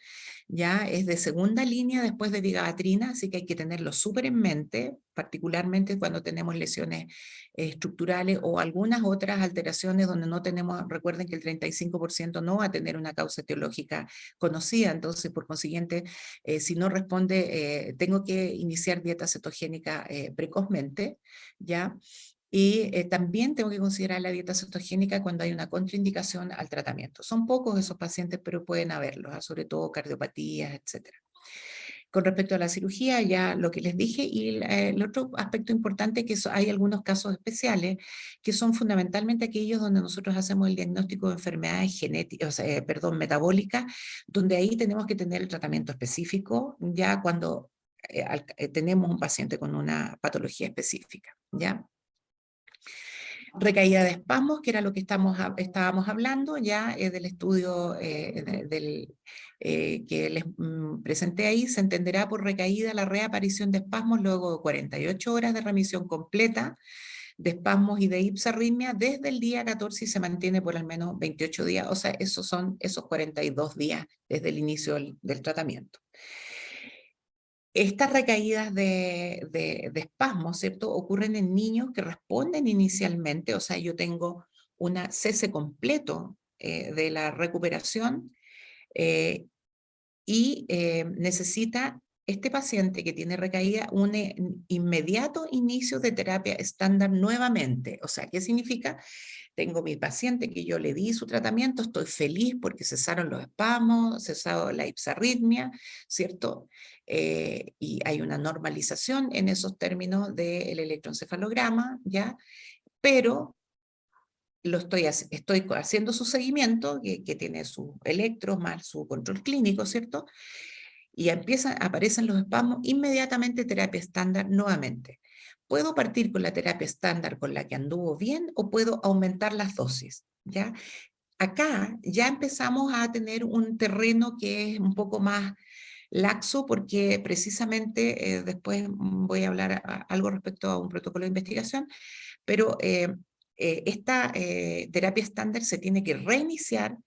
ya es de segunda línea después de vigabatrina, así que hay que tenerlo súper en mente, particularmente cuando tenemos lesiones estructurales o algunas otras alteraciones donde no tenemos, recuerden que el 35% no va a tener una causa etiológica conocida, entonces por consiguiente, si no responde, tengo que iniciar dieta cetogénica precozmente, ¿ya? Y también tengo que considerar la dieta cetogénica cuando hay una contraindicación al tratamiento. Son pocos esos pacientes, pero pueden haberlos, sobre todo cardiopatías, etc. Con respecto a la cirugía, ya lo que les dije, y el otro aspecto importante es que hay algunos casos especiales que son fundamentalmente aquellos donde nosotros hacemos el diagnóstico de enfermedades genéticas, metabólicas, donde ahí tenemos que tener el tratamiento específico ya cuando tenemos un paciente con una patología específica, ¿ya? Recaída de espasmos, que era lo que estábamos hablando ya del estudio que les presenté ahí, se entenderá por recaída la reaparición de espasmos luego de 48 horas de remisión completa de espasmos y de hipsarritmia desde el día 14 y se mantiene por al menos 28 días, o sea, esos son esos 42 días desde el inicio del tratamiento. Estas recaídas de espasmos, ¿cierto? Ocurren en niños que responden inicialmente, o sea, yo tengo un cese completo de la recuperación y necesita este paciente que tiene recaída un inmediato inicio de terapia estándar nuevamente. O sea, ¿qué significa? Tengo mi paciente que yo le di su tratamiento, estoy feliz porque cesaron los espasmos, cesado la hipsarritmia, ¿cierto? Y hay una normalización en esos términos del electroencefalograma, ¿ya? Pero estoy haciendo su seguimiento, que tiene sus electros más su control clínico, ¿cierto? Y aparecen los espasmos, inmediatamente terapia estándar nuevamente. Puedo partir con la terapia estándar con la que anduvo bien o puedo aumentar las dosis, ¿ya? Acá ya empezamos a tener un terreno que es un poco más laxo porque precisamente después voy a hablar algo respecto a un protocolo de investigación, pero esta terapia estándar se tiene que reiniciar.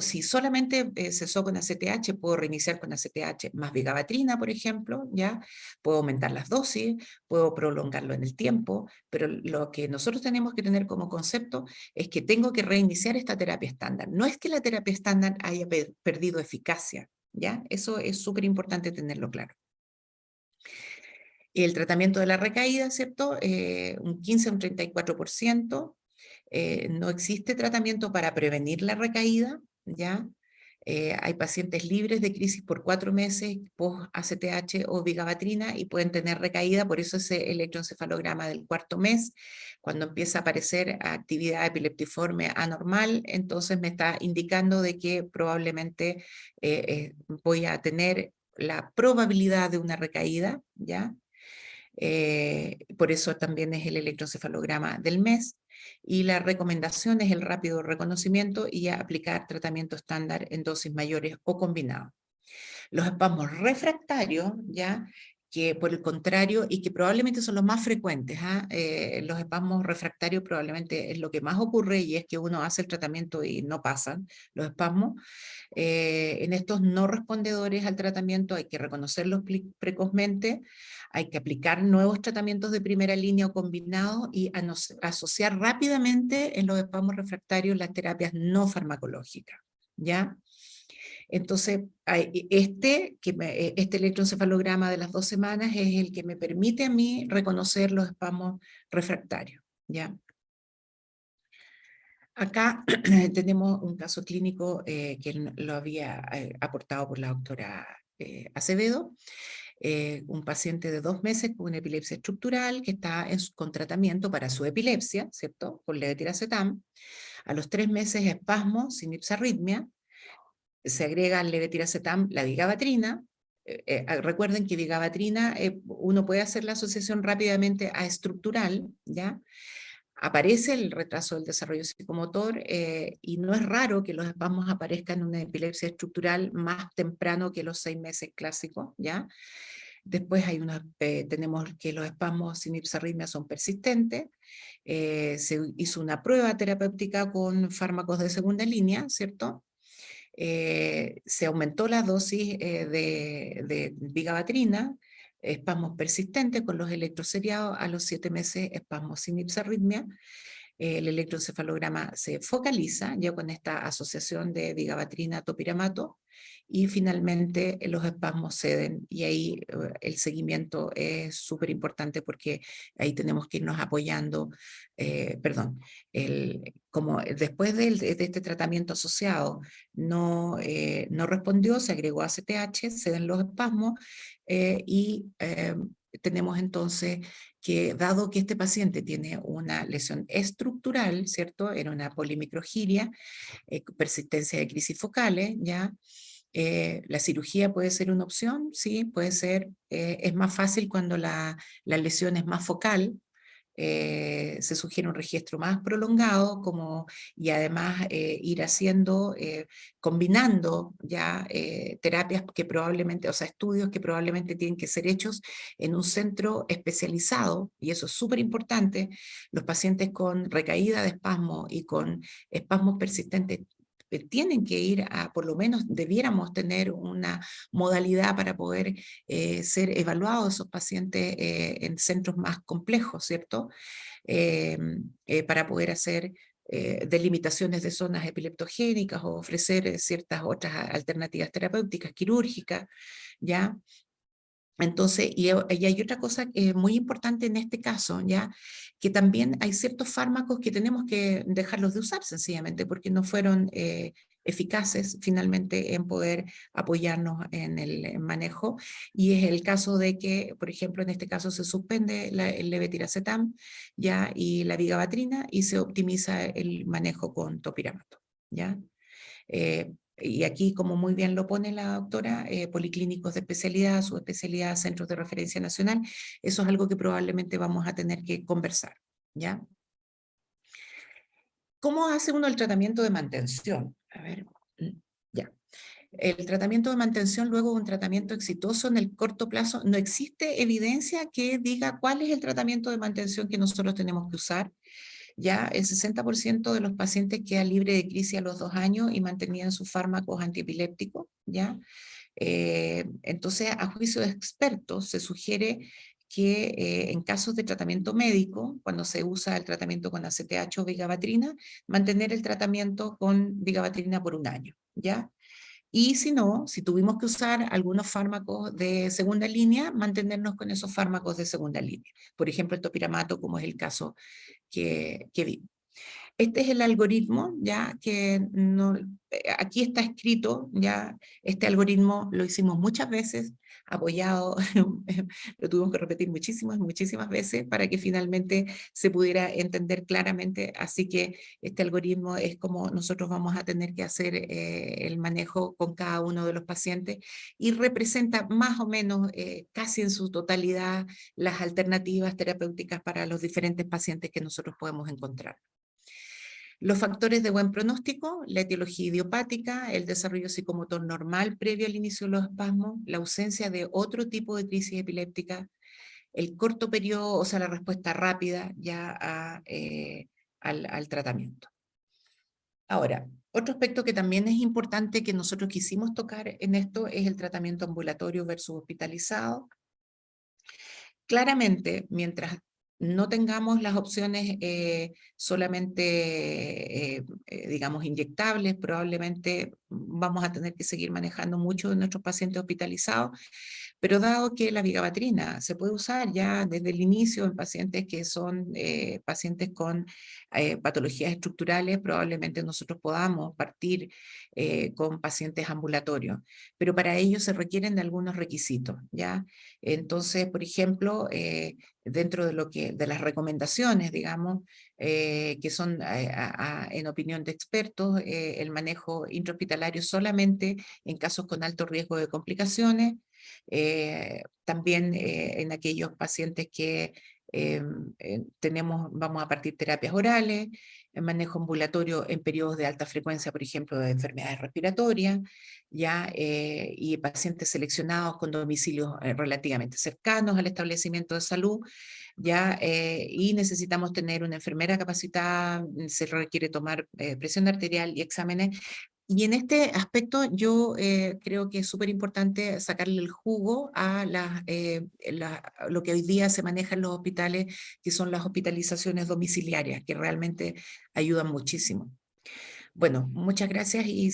Si solamente cesó con ACTH, puedo reiniciar con ACTH más vigabatrina, por ejemplo, ¿ya? Puedo aumentar las dosis, puedo prolongarlo en el tiempo, pero lo que nosotros tenemos que tener como concepto es que tengo que reiniciar esta terapia estándar. No es que la terapia estándar haya perdido eficacia, ¿ya? Eso es súper importante tenerlo claro. El tratamiento de la recaída, ¿cierto? Un 15 a un 34%. No existe tratamiento para prevenir la recaída, ¿ya? Hay pacientes libres de crisis por 4 meses post-ACTH o vigabatrina y pueden tener recaída, por eso ese electroencefalograma del 4.º mes, cuando empieza a aparecer actividad epileptiforme anormal, entonces me está indicando de que probablemente voy a tener la probabilidad de una recaída, ¿ya? Por eso también es el electroencefalograma del mes. Y la recomendación es el rápido reconocimiento y aplicar tratamiento estándar en dosis mayores o combinados. Los espasmos refractarios, ¿ya? Que por el contrario, y que probablemente son los más frecuentes, los espasmos refractarios probablemente es lo que más ocurre, y es que uno hace el tratamiento y no pasan los espasmos. En estos no respondedores al tratamiento hay que reconocerlos precozmente, hay que aplicar nuevos tratamientos de primera línea o combinados y asociar rápidamente en los espasmos refractarios las terapias no farmacológicas, ¿ya? Entonces, este electroencefalograma de las 2 semanas es el que me permite a mí reconocer los espasmos refractarios, ¿ya? Acá tenemos un caso clínico que lo había aportado por la doctora Acevedo, un paciente de 2 meses con una epilepsia estructural que está con tratamiento para su epilepsia, ¿cierto? Con levetiracetam. A los 3 meses espasmo sin ipsarritmia, se agrega al levetiracetam la vigabatrina. Recuerden que vigabatrina, uno puede hacer la asociación rápidamente a estructural, ¿ya? Aparece el retraso del desarrollo psicomotor y no es raro que los espasmos aparezcan en una epilepsia estructural más temprano que los 6 meses clásicos, ¿ya? Después tenemos que los espasmos sin ipsarritmia son persistentes. Se hizo una prueba terapéutica con fármacos de segunda línea, ¿cierto? Se aumentó la dosis de vigabatrina, espasmos persistentes con los electroseriados, a los 7 meses espasmos sin ipsarritmia. El electroencefalograma se focaliza ya con esta asociación de vigabatrina-topiramato y finalmente los espasmos ceden, y ahí el seguimiento es súper importante porque ahí tenemos que irnos apoyando, como después de este tratamiento asociado no respondió, se agregó ACTH, ceden los espasmos y tenemos entonces que, dado que este paciente tiene una lesión estructural, ¿cierto? Era una polimicrogiria, persistencia de crisis focales, ¿ya? La cirugía puede ser una opción, sí, puede ser, es más fácil cuando la lesión es más focal. Se sugiere un registro más prolongado, y además ir haciendo, combinando ya terapias que probablemente, o sea, estudios que probablemente tienen que ser hechos en un centro especializado, y eso es súper importante. Los pacientes con recaída de espasmo y con espasmos persistentes tienen que ir por lo menos debiéramos tener una modalidad para poder ser evaluados esos pacientes en centros más complejos, ¿cierto? Para poder hacer delimitaciones de zonas epileptogénicas o ofrecer ciertas otras alternativas terapéuticas, quirúrgicas, ¿ya? Entonces, y hay otra cosa muy importante en este caso, ¿ya? Que también hay ciertos fármacos que tenemos que dejarlos de usar sencillamente porque no fueron eficaces finalmente en poder apoyarnos en el manejo, y es el caso de que, por ejemplo, en este caso se suspende el levetiracetam, ¿ya? Y la vigabatrina, y se optimiza el manejo con topiramato, ¿ya? Y aquí, como muy bien lo pone la doctora, policlínicos de especialidad, subespecialidad, centros de referencia nacional, eso es algo que probablemente vamos a tener que conversar, ¿ya? ¿Cómo hace uno el tratamiento de mantención? A ver, ya. El tratamiento de mantención luego de un tratamiento exitoso en el corto plazo, no existe evidencia que diga cuál es el tratamiento de mantención que nosotros tenemos que usar. Ya el 60% de los pacientes queda libre de crisis a los 2 años y mantenían sus fármacos antiepilépticos, ¿ya? Entonces, a juicio de expertos, se sugiere que en casos de tratamiento médico, cuando se usa el tratamiento con ACTH o vigabatrina, mantener el tratamiento con vigabatrina por 1 año, ¿ya? Y si no, si tuvimos que usar algunos fármacos de segunda línea, mantenernos con esos fármacos de segunda línea. Por ejemplo, el topiramato, como es el caso que vi. Este es el algoritmo, ya que no, aquí está escrito, ya este algoritmo lo hicimos muchas veces, apoyado, lo tuvimos que repetir muchísimas veces para que finalmente se pudiera entender claramente, así que este algoritmo es como nosotros vamos a tener que hacer el manejo con cada uno de los pacientes y representa más o menos casi en su totalidad las alternativas terapéuticas para los diferentes pacientes que nosotros podemos encontrar. Los factores de buen pronóstico, la etiología idiopática, el desarrollo psicomotor normal previo al inicio de los espasmos, la ausencia de otro tipo de crisis epiléptica, el corto periodo, o sea, la respuesta rápida ya al tratamiento. Ahora, otro aspecto que también es importante que nosotros quisimos tocar en esto es el tratamiento ambulatorio versus hospitalizado. Claramente, mientras no tengamos las opciones solamente, digamos, inyectables, probablemente vamos a tener que seguir manejando muchos de nuestros pacientes hospitalizados, pero dado que la vigabatrina se puede usar ya desde el inicio en pacientes que son pacientes con patologías estructurales, probablemente nosotros podamos partir con pacientes ambulatorios, pero para ello se requieren de algunos requisitos, ¿ya? Entonces, por ejemplo, dentro de las recomendaciones, digamos, que son en opinión de expertos, el manejo intrahospitalario solamente en casos con alto riesgo de complicaciones, también en aquellos pacientes que vamos a partir terapias orales, el manejo ambulatorio en periodos de alta frecuencia, por ejemplo, de enfermedades respiratorias, ya, y pacientes seleccionados con domicilios relativamente cercanos al establecimiento de salud, ya, y necesitamos tener una enfermera capacitada, se requiere tomar presión arterial y exámenes. Y en este aspecto yo creo que es súper importante sacarle el jugo a lo que hoy día se maneja en los hospitales, que son las hospitalizaciones domiciliarias, que realmente ayudan muchísimo. Bueno, muchas gracias y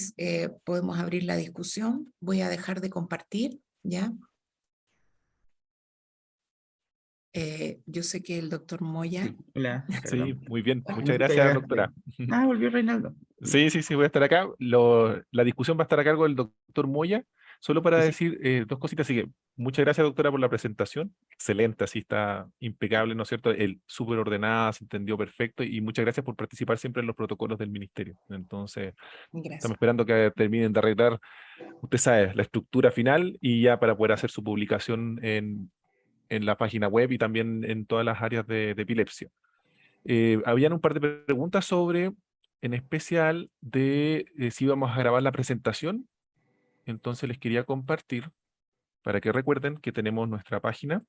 podemos abrir la discusión. Voy a dejar de compartir, ¿ya? Yo sé que el doctor Moya... Sí, hola, Sí, perdón. muy bien. No Muchas sé si te gracias, había- doctora. volvió Reinaldo. Sí, voy a estar acá. La discusión va a estar a cargo del doctor Moya. Solo para Sí, sí. decir dos cositas. Así que muchas gracias, doctora, por la presentación. Excelente, así está impecable, ¿no es cierto? Súper ordenada, se entendió perfecto. Y muchas gracias por participar siempre en los protocolos del ministerio. Entonces, estamos Gracias. esperando que terminen de arreglar, usted sabe, la estructura final y ya para poder hacer su publicación en la página web y también en todas las áreas de epilepsia. Habían un par de preguntas sobre, en especial, de si íbamos a grabar la presentación. Entonces les quería compartir, para que recuerden que tenemos nuestra página,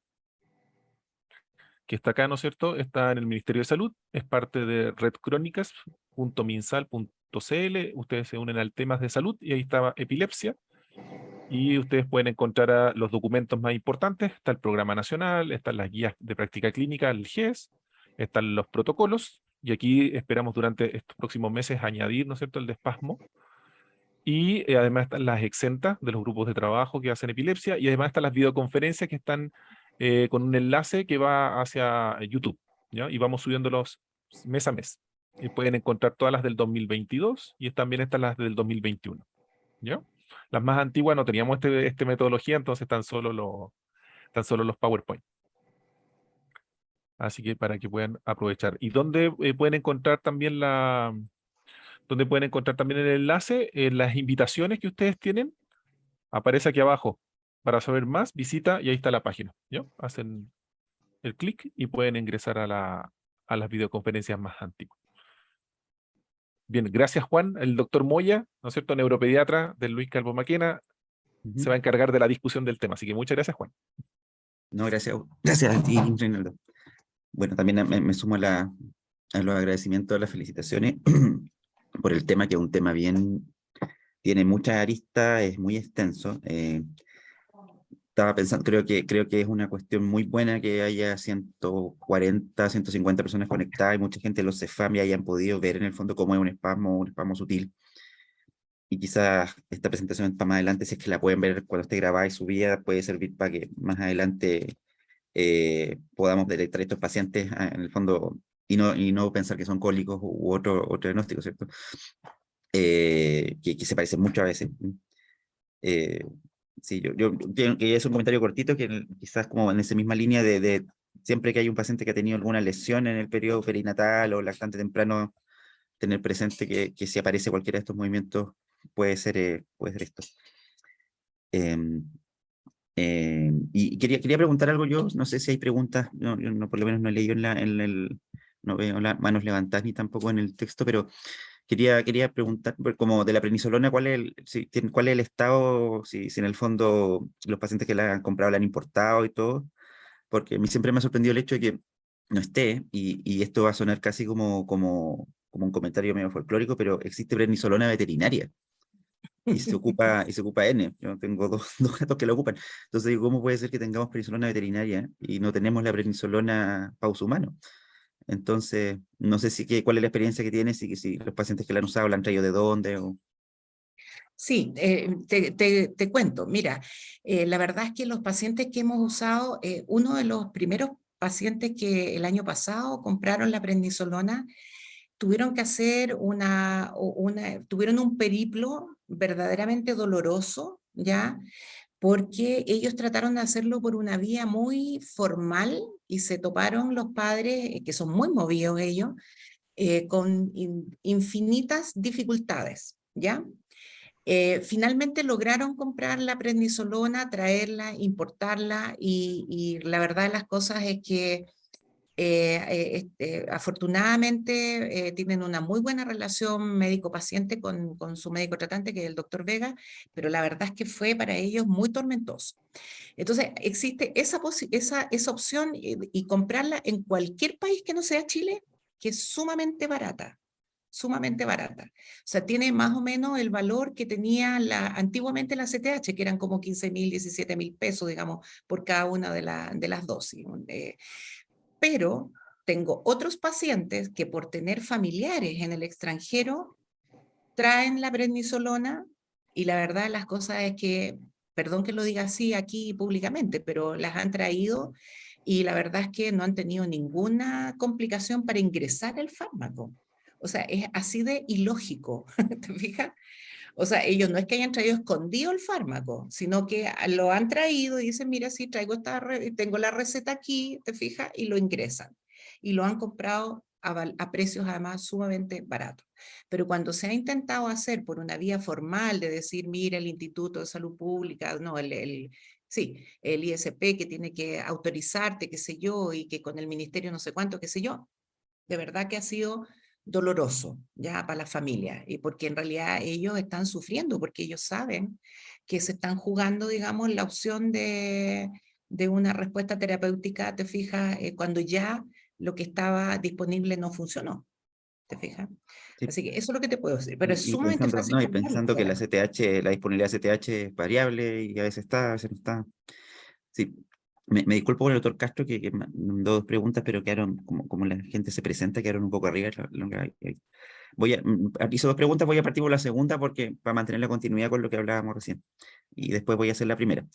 que está acá, ¿no es cierto? Está en el Ministerio de Salud, es parte de redcrónicas.minsal.cl. Ustedes se unen al temas de salud y ahí está epilepsia. Y ustedes pueden encontrar los documentos más importantes. Está el programa nacional, están las guías de práctica clínica, el GES, están los protocolos, y aquí esperamos durante estos próximos meses añadir, ¿no es cierto?, el de espasmo. Y además están las exentas de los grupos de trabajo que hacen epilepsia, y además están las videoconferencias que están con un enlace que va hacia YouTube, ¿ya? Y vamos subiéndolos mes a mes. Y pueden encontrar todas las del 2022 y también están las del 2021, ¿ya? Las más antiguas no teníamos esta metodología, entonces tan solo los PowerPoint. Así que para que puedan aprovechar. ¿Y dónde pueden encontrar también el enlace? Las invitaciones que ustedes tienen, aparece aquí abajo. Para saber más, visita y ahí está la página, ¿ya? Hacen el clic y pueden ingresar a las videoconferencias más antiguas. Bien, gracias Juan. El doctor Moya, ¿no es cierto?, neuropediatra del Luis Calvo Maquena, se va a encargar de la discusión del tema. Así que muchas gracias, Juan. No, gracias a ti, Reinaldo. Bueno, también me sumo a los agradecimientos, a las felicitaciones por el tema, que es un tema tiene muchas aristas, es muy extenso. Estaba pensando, creo que es una cuestión muy buena que haya 140, 150 personas conectadas y mucha gente de los CEFAM ya hayan podido ver en el fondo cómo es un espasmo sutil. Y quizás esta presentación para más adelante, si es que la pueden ver cuando esté grabada y subida, puede servir para que más adelante podamos detectar estos pacientes en el fondo y no pensar que son cólicos u otro diagnóstico, ¿cierto? Que se parecen mucho a veces. Eh, sí, que es un comentario cortito que quizás como en esa misma línea de siempre que hay un paciente que ha tenido alguna lesión en el periodo perinatal o lactante temprano, tener presente que si aparece cualquiera de estos movimientos puede ser esto. Y quería preguntar algo yo, no sé si hay preguntas, yo no, por lo menos no he leído no veo las manos levantadas ni tampoco en el texto, pero quería preguntar, como de la prednisolona, ¿cuál es el estado, si en el fondo los pacientes que la han comprado la han importado y todo? Porque a mí siempre me ha sorprendido el hecho de que no esté, y esto va a sonar casi como un comentario medio folclórico, pero existe prednisolona veterinaria y se ocupa N. Yo tengo dos gatos que la ocupan. Entonces digo, ¿cómo puede ser que tengamos prednisolona veterinaria y no tenemos la prednisolona para uso humano? Entonces, no sé cuál es la experiencia que tienes y si los pacientes que la han usado la han traído de dónde. Sí, te cuento. Mira, la verdad es que los pacientes que hemos usado, uno de los primeros pacientes que el año pasado compraron la prednisolona, tuvieron que hacer tuvieron un periplo verdaderamente doloroso, ¿ya? Porque ellos trataron de hacerlo por una vía muy formal y se toparon los padres, que son muy movidos ellos, con infinitas dificultades, ¿ya? Finalmente lograron comprar la prednisolona, traerla, importarla y la verdad de las cosas es que afortunadamente tienen una muy buena relación médico-paciente con su médico tratante, que es el doctor Vega, pero la verdad es que fue para ellos muy tormentoso. Entonces, existe esa opción y comprarla en cualquier país que no sea Chile, que es sumamente barata. Sumamente barata. O sea, tiene más o menos el valor que tenía antiguamente la CTH, que eran como 15.000, 17.000 pesos, digamos, por cada una de las dosis. Pero tengo otros pacientes que por tener familiares en el extranjero traen la prednisolona y la verdad de las cosas es que, perdón que lo diga así aquí públicamente, pero las han traído y la verdad es que no han tenido ninguna complicación para ingresar el fármaco. O sea, es así de ilógico, ¿te fijas? O sea, ellos no es que hayan traído escondido el fármaco, sino que lo han traído y dicen, mira, sí, tengo la receta aquí, ¿te fijas? Y lo ingresan. Y lo han comprado a precios además sumamente baratos. Pero cuando se ha intentado hacer por una vía formal de decir, mira, el Instituto de Salud Pública, no, sí, el ISP que tiene que autorizarte, qué sé yo, y que con el ministerio no sé cuánto, qué sé yo, de verdad que ha sido doloroso ya para la familia y porque en realidad ellos están sufriendo porque ellos saben que se están jugando, digamos, la opción de una respuesta terapéutica, te fijas, cuando ya lo que estaba disponible no funcionó, te fijas. Sí. Así que eso es lo que te puedo decir, pero es Y sumamente pensando, fácil no, y comprarlo, pensando que la además. CTH, la disponibilidad de CTH es variable y a veces está, a veces no está. Sí, me disculpo por el doctor Castro que me mandó dos preguntas, pero quedaron, como la gente se presenta, quedaron un poco arriba. Hizo dos preguntas, voy a partir por la segunda porque para mantener la continuidad con lo que hablábamos recién. Y después voy a hacer la primera.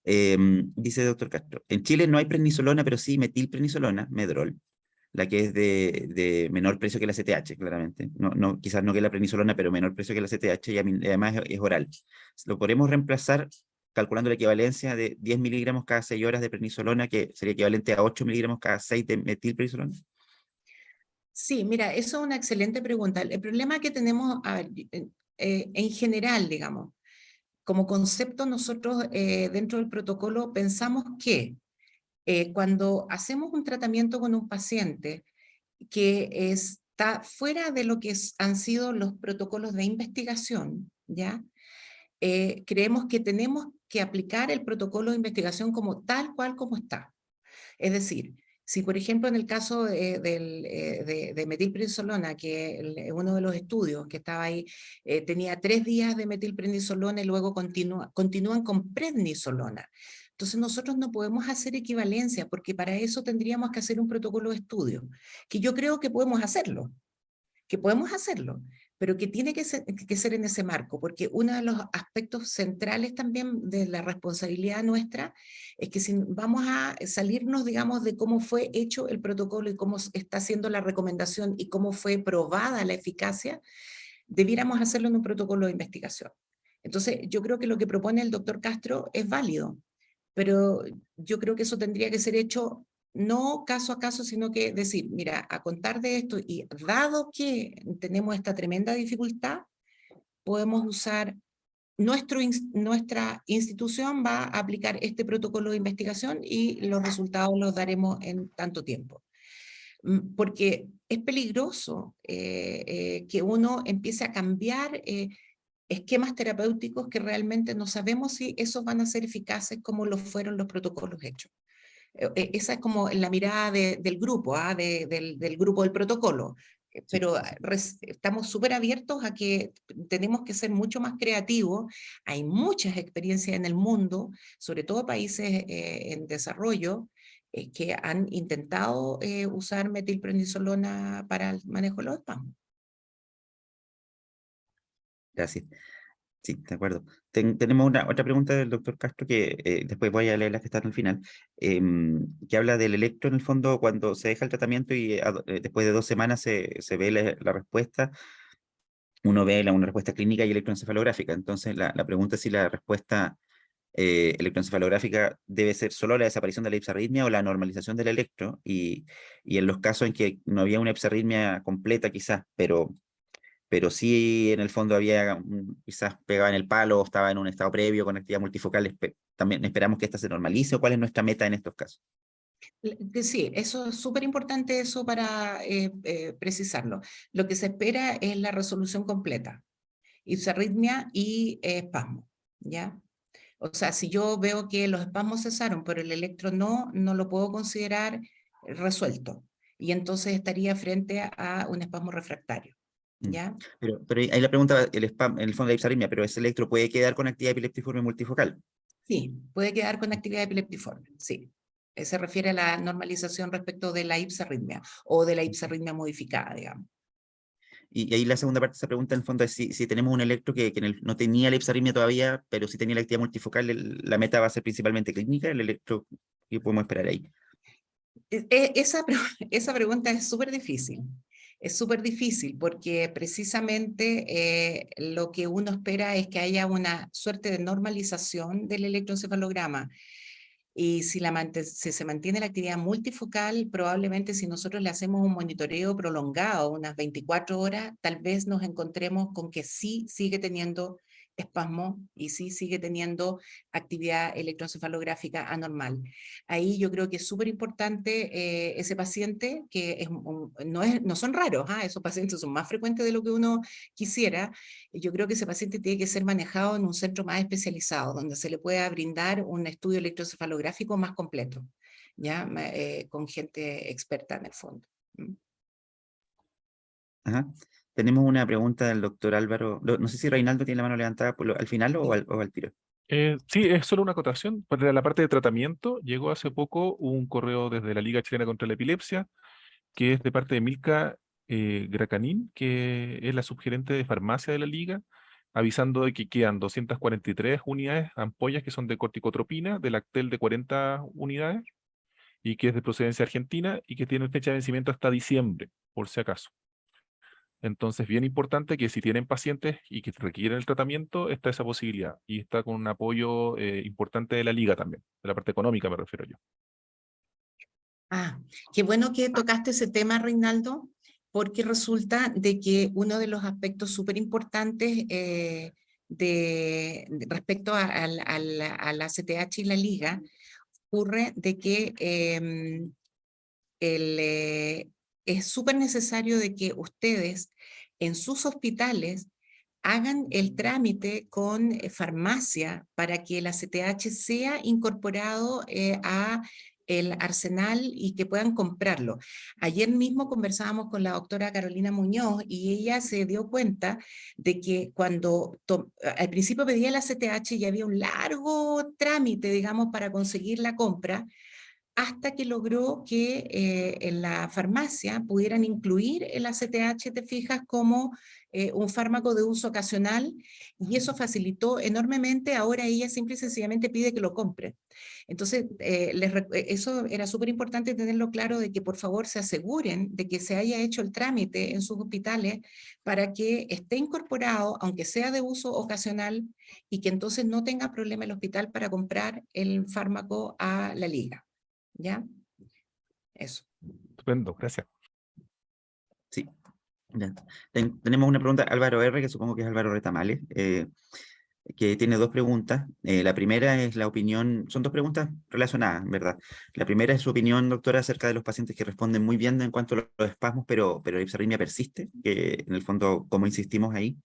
Dice el doctor Castro, en Chile no hay prednisolona, pero sí metilprednisolona, Medrol, la que es de menor precio que la CTH, claramente. Quizás no que la prednisolona, pero menor precio que la CTH y además es oral. Lo podemos reemplazar calculando la equivalencia de 10 miligramos cada 6 horas de prednisolona, que sería equivalente a 8 miligramos cada 6 de metilprednisolona. Sí, mira, eso es una excelente pregunta. El problema que tenemos, a ver, en general, digamos, como concepto nosotros dentro del protocolo pensamos que cuando hacemos un tratamiento con un paciente que está fuera de lo que han sido los protocolos de investigación, ¿ya? Creemos que tenemos que aplicar el protocolo de investigación como tal cual como está. Es decir, si por ejemplo en el caso de metilprednisolona, que uno de los estudios que estaba ahí tenía 3 días de metilprednisolona y luego continúan con prednisolona. Entonces nosotros no podemos hacer equivalencia porque para eso tendríamos que hacer un protocolo de estudio, que yo creo que podemos hacerlo, pero que tiene que ser en ese marco, porque uno de los aspectos centrales también de la responsabilidad nuestra es que si vamos a salirnos, digamos, de cómo fue hecho el protocolo y cómo está haciendo la recomendación y cómo fue probada la eficacia, debiéramos hacerlo en un protocolo de investigación. Entonces, yo creo que lo que propone el doctor Castro es válido, pero yo creo que eso tendría que ser hecho no caso a caso, sino que decir, mira, a contar de esto y dado que tenemos esta tremenda dificultad, podemos usar, nuestra institución va a aplicar este protocolo de investigación y los resultados los daremos en tanto tiempo. Porque es peligroso que uno empiece a cambiar esquemas terapéuticos que realmente no sabemos si esos van a ser eficaces como lo fueron los protocolos hechos. Esa es como la mirada del grupo, del grupo del protocolo. Pero estamos súper abiertos a que tenemos que ser mucho más creativos. Hay muchas experiencias en el mundo, sobre todo países en desarrollo, que han intentado usar metilprednisolona para el manejo de los espasmos. Gracias. Sí, de acuerdo. Tenemos otra pregunta del doctor Castro que después voy a leer las que están al final, que habla del electro en el fondo cuando se deja el tratamiento y después de 2 semanas se ve la respuesta, uno ve una respuesta clínica y electroencefalográfica. Entonces la pregunta es si la respuesta electroencefalográfica debe ser solo la desaparición de la ipsarritmia o la normalización del electro, y en los casos en que no había una ipsarritmia completa quizás, pero sí en el fondo había quizás pegaba en el palo o estaba en un estado previo con actividad multifocal, también esperamos que esta se normalice, o cuál es nuestra meta en estos casos. Sí, eso es súper importante eso para precisarlo. Lo que se espera es la resolución completa, ipsarritmia y espasmo, ¿ya? O sea, si yo veo que los espasmos cesaron, pero el electro no lo puedo considerar resuelto. Y entonces estaría frente a un espasmo refractario, ¿ya? Pero ahí la pregunta, el spam, en el fondo de la ipsarritmia, pero ese electro puede quedar con actividad epiléptiforme multifocal. Sí, puede quedar con actividad epileptiforme, sí. Se refiere a la normalización respecto de la ipsarritmia o de la ipsarritmia modificada, digamos. Y ahí la segunda parte de esa pregunta, en el fondo, es si tenemos un electro que no tenía la ipsarritmia todavía, pero sí tenía la actividad multifocal, la meta va a ser principalmente clínica, el electro, ¿qué podemos esperar ahí? Esa pregunta es súper difícil. Es súper difícil porque precisamente lo que uno espera es que haya una suerte de normalización del electroencefalograma. Y si se mantiene la actividad multifocal, probablemente si nosotros le hacemos un monitoreo prolongado, unas 24 horas, tal vez nos encontremos con que sí sigue teniendo espasmo y sí sigue teniendo actividad electroencefalográfica anormal. Ahí yo creo que es súper importante ese paciente, que no son raros, esos pacientes son más frecuentes de lo que uno quisiera. Yo creo que ese paciente tiene que ser manejado en un centro más especializado, donde se le pueda brindar un estudio electroencefalográfico más completo, ¿ya? Con gente experta en el fondo. Ajá. Tenemos una pregunta del doctor Álvaro, no sé si Reinaldo tiene la mano levantada al final o al tiro. Sí, es solo una acotación. Para la parte de tratamiento, llegó hace poco un correo desde la Liga Chilena contra la Epilepsia, que es de parte de Milka Gracanín, que es la subgerente de farmacia de la Liga, avisando de que quedan 243 unidades, ampollas que son de corticotropina, de Lactel de 40 unidades, y que es de procedencia argentina, y que tiene fecha de vencimiento hasta diciembre, por si acaso. Entonces, bien importante que si tienen pacientes y que requieren el tratamiento, está esa posibilidad. Y está con un apoyo importante de la Liga también, de la parte económica me refiero yo. Qué bueno que tocaste ese tema, Reinaldo, porque resulta de que uno de los aspectos súper importantes respecto a la CTH y la Liga ocurre de que es súper necesario de que ustedes en sus hospitales hagan el trámite con farmacia para que la CTH sea incorporado a el arsenal y que puedan comprarlo. Ayer mismo conversábamos con la doctora Carolina Muñoz y ella se dio cuenta de que cuando al principio pedía la CTH y había un largo trámite, digamos, para conseguir la compra, hasta que logró que en la farmacia pudieran incluir el ACTH, te fijas, como un fármaco de uso ocasional, y eso facilitó enormemente. Ahora ella simple y sencillamente pide que lo compre. Entonces, eso era súper importante tenerlo claro, de que por favor se aseguren de que se haya hecho el trámite en sus hospitales para que esté incorporado, aunque sea de uso ocasional, y que entonces no tenga problema el hospital para comprar el fármaco a la liga. ¿Ya? Eso. Estupendo, gracias. Sí. Ya. Tenemos una pregunta, Álvaro R., que supongo que es Álvaro Retamales, que tiene dos preguntas. La primera es la opinión, son dos preguntas relacionadas, ¿verdad? La primera es su opinión, doctora, acerca de los pacientes que responden muy bien en cuanto a los espasmos, pero la hipserritmia persiste, que en el fondo, ¿cómo insistimos ahí?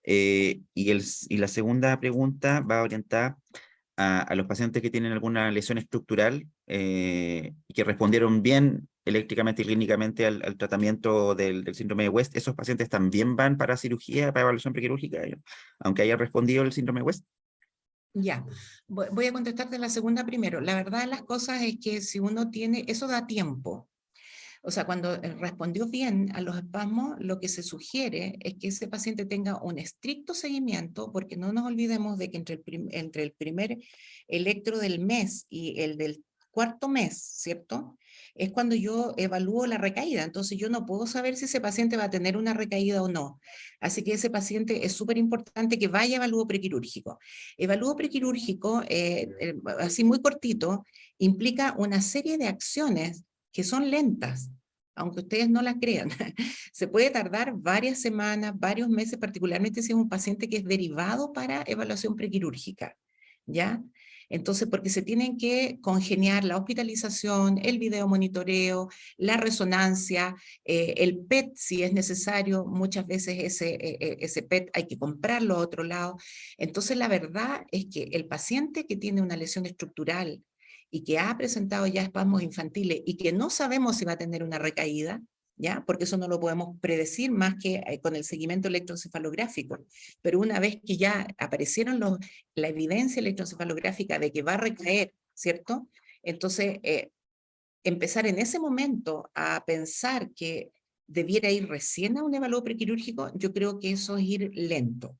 Y la segunda pregunta va orientada a los pacientes que tienen alguna lesión estructural y que respondieron bien eléctricamente y clínicamente al tratamiento del síndrome de West. ¿Esos pacientes también van para cirugía, para evaluación prequirúrgica, aunque haya respondido el síndrome de West? Ya, voy a contestarte la segunda primero. La verdad de las cosas es que si uno tiene, eso da tiempo. O sea, cuando respondió bien a los espasmos, lo que se sugiere es que ese paciente tenga un estricto seguimiento, porque no nos olvidemos de que entre el primer electro del mes y el del cuarto mes, ¿cierto? Es cuando yo evalúo la recaída. Entonces yo no puedo saber si ese paciente va a tener una recaída o no. Así que ese paciente es súper importante que vaya a evalúo prequirúrgico. Evalúo prequirúrgico, así muy cortito, implica una serie de acciones que son lentas, aunque ustedes no las crean. Se puede tardar varias semanas, varios meses, particularmente si es un paciente que es derivado para evaluación prequirúrgica, ¿ya? Entonces, porque se tienen que congeniar la hospitalización, el video monitoreo, la resonancia, el PET si es necesario. Muchas veces ese PET hay que comprarlo a otro lado. Entonces, la verdad es que el paciente que tiene una lesión estructural y que ha presentado ya espasmos infantiles y que no sabemos si va a tener una recaída, ¿ya? Porque eso no lo podemos predecir más que con el seguimiento electroencefalográfico. Pero una vez que ya aparecieron la evidencia electroencefalográfica de que va a recaer, ¿cierto? Entonces, empezar en ese momento a pensar que debiera ir recién a un evaluado prequirúrgico, yo creo que eso es ir lento.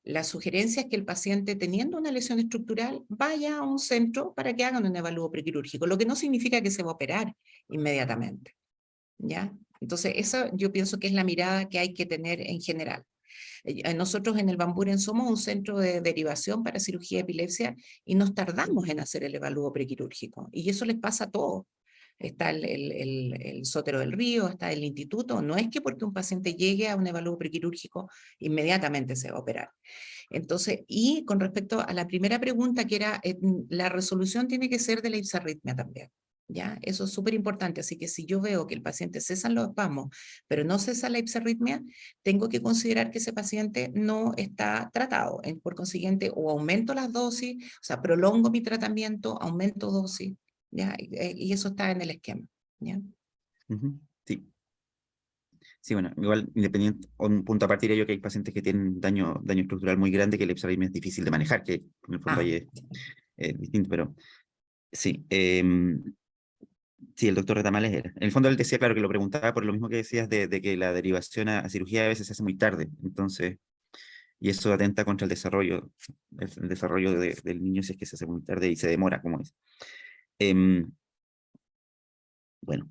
La sugerencia es que el paciente, teniendo una lesión estructural, vaya a un centro para que hagan un evalúo prequirúrgico, lo que no significa que se va a operar inmediatamente, ¿ya? Entonces, esa yo pienso que es la mirada que hay que tener en general. Nosotros en el Van Buren somos un centro de derivación para cirugía de epilepsia y nos tardamos en hacer el evalúo prequirúrgico, y eso les pasa a todos. Está el Sotero del Río, está el instituto. No es que porque un paciente llegue a un evalúo prequirúrgico inmediatamente se va a operar. Entonces, y con respecto a la primera pregunta, que era, la resolución tiene que ser de la hipserritmia también, ¿ya? Eso es súper importante. Así que si yo veo que el paciente cesa los espasmos, pero no cesa la hipserritmia, tengo que considerar que ese paciente no está tratado. Por consiguiente, o aumento las dosis, o sea, prolongo mi tratamiento, aumento dosis, ¿ya? Y eso está en el esquema, ¿ya? Sí. Sí, bueno, igual, independiente, un punto aparte diría yo que hay pacientes que tienen daño estructural muy grande, que la hipserritmia es difícil de manejar, que en el fondo ahí es distinto, pero sí. Sí, el doctor Retamales era. En el fondo él decía, claro, que lo preguntaba por lo mismo que decías de que la derivación a cirugía a veces se hace muy tarde, entonces, y eso atenta contra el desarrollo del niño si es que se hace muy tarde y se demora, como es. Bueno,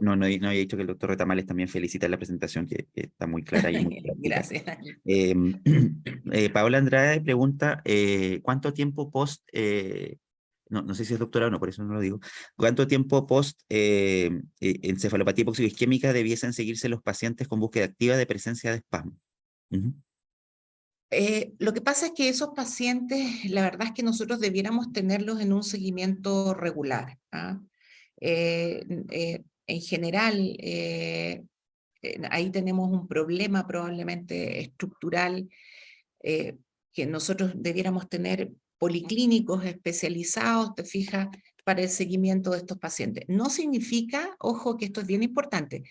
no había dicho que el doctor Retamales también felicita la presentación, que está muy clara y muy práctica. Gracias. Paola Andrade pregunta, ¿cuánto tiempo post, no sé si es doctorado o no, por eso no lo digo, ¿cuánto tiempo post encefalopatía hipoxia-isquémica debiesen seguirse los pacientes con búsqueda activa de presencia de espasmo? Lo que pasa es que esos pacientes, la verdad es que nosotros debiéramos tenerlos en un seguimiento regular, ¿ah? En general, ahí tenemos un problema probablemente estructural, que nosotros debiéramos tener policlínicos especializados, te fijas, para el seguimiento de estos pacientes. No significa, ojo que esto es bien importante,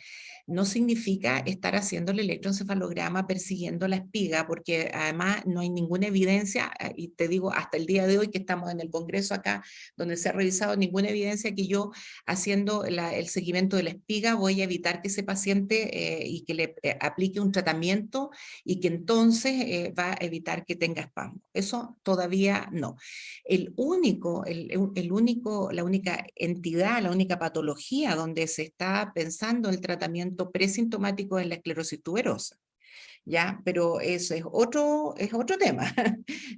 no significa estar haciendo el electroencefalograma persiguiendo la espiga, porque además no hay ninguna evidencia, y te digo hasta el día de hoy que estamos en el congreso acá, donde se ha revisado, ninguna evidencia que yo haciendo el seguimiento de la espiga voy a evitar que ese paciente y que le aplique un tratamiento y que entonces va a evitar que tenga espasmo. Eso todavía no. La única entidad, la única patología donde se está pensando el tratamiento presintomático es la esclerosis tuberosa, ¿ya? Pero eso es otro tema,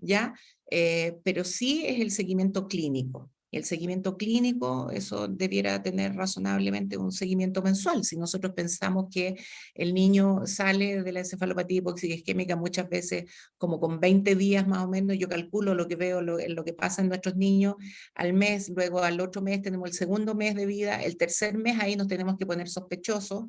¿ya? Pero sí es el seguimiento clínico. El seguimiento clínico, eso debiera tener razonablemente un seguimiento mensual. Si nosotros pensamos que el niño sale de la encefalopatía hipóxica isquémica muchas veces como con 20 días más o menos, yo calculo lo que veo, lo que pasa en nuestros niños al mes, luego al otro mes tenemos el segundo mes de vida, el tercer mes ahí nos tenemos que poner sospechosos,